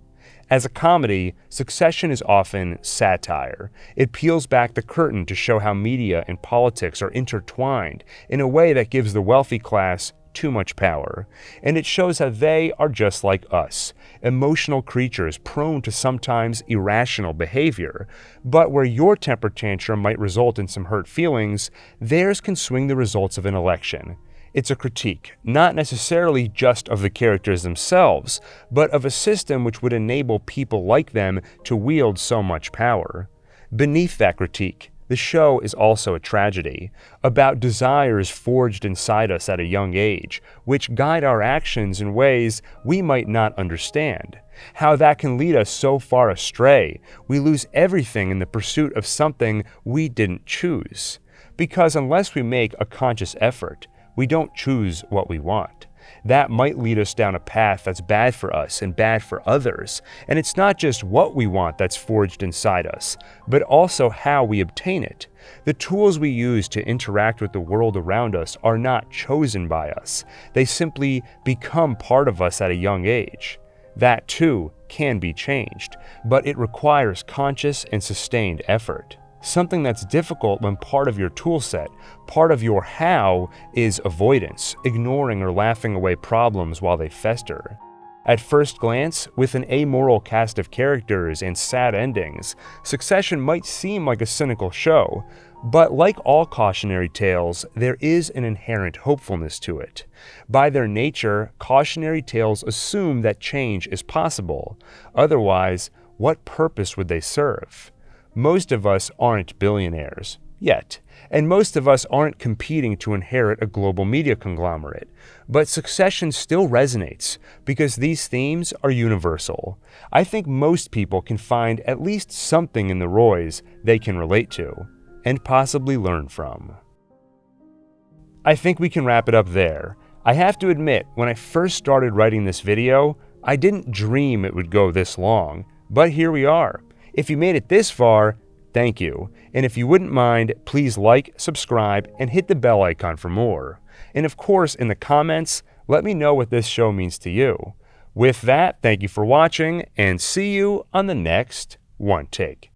As a comedy, Succession is often satire. It peels back the curtain to show how media and politics are intertwined in a way that gives the wealthy class too much power. And it shows how they are just like us, emotional creatures prone to sometimes irrational behavior. But where your temper tantrum might result in some hurt feelings, theirs can swing the results of an election. It's a critique, not necessarily just of the characters themselves, but of a system which would enable people like them to wield so much power. Beneath that critique, the show is also a tragedy, about desires forged inside us at a young age, which guide our actions in ways we might not understand. How that can lead us so far astray, we lose everything in the pursuit of something we didn't choose. Because unless we make a conscious effort, we don't choose what we want. That might lead us down a path that's bad for us and bad for others. And it's not just what we want that's forged inside us, but also how we obtain it. The tools we use to interact with the world around us are not chosen by us. They simply become part of us at a young age. That too can be changed, but it requires conscious and sustained effort. Something that's difficult when part of your toolset, part of your how, is avoidance, ignoring or laughing away problems while they fester. At first glance, with an amoral cast of characters and sad endings, Succession might seem like a cynical show, but like all cautionary tales, there is an inherent hopefulness to it. By their nature, cautionary tales assume that change is possible. Otherwise, what purpose would they serve? Most of us aren't billionaires, yet, and most of us aren't competing to inherit a global media conglomerate. But Succession still resonates because these themes are universal. I think most people can find at least something in the Roys they can relate to and possibly learn from. I think we can wrap it up there. I have to admit, when I first started writing this video, I didn't dream it would go this long, but here we are. If you made it this far, thank you. And if you wouldn't mind, please like, subscribe, and hit the bell icon for more. And of course, in the comments, let me know what this show means to you. With that, thank you for watching, and see you on the next One Take.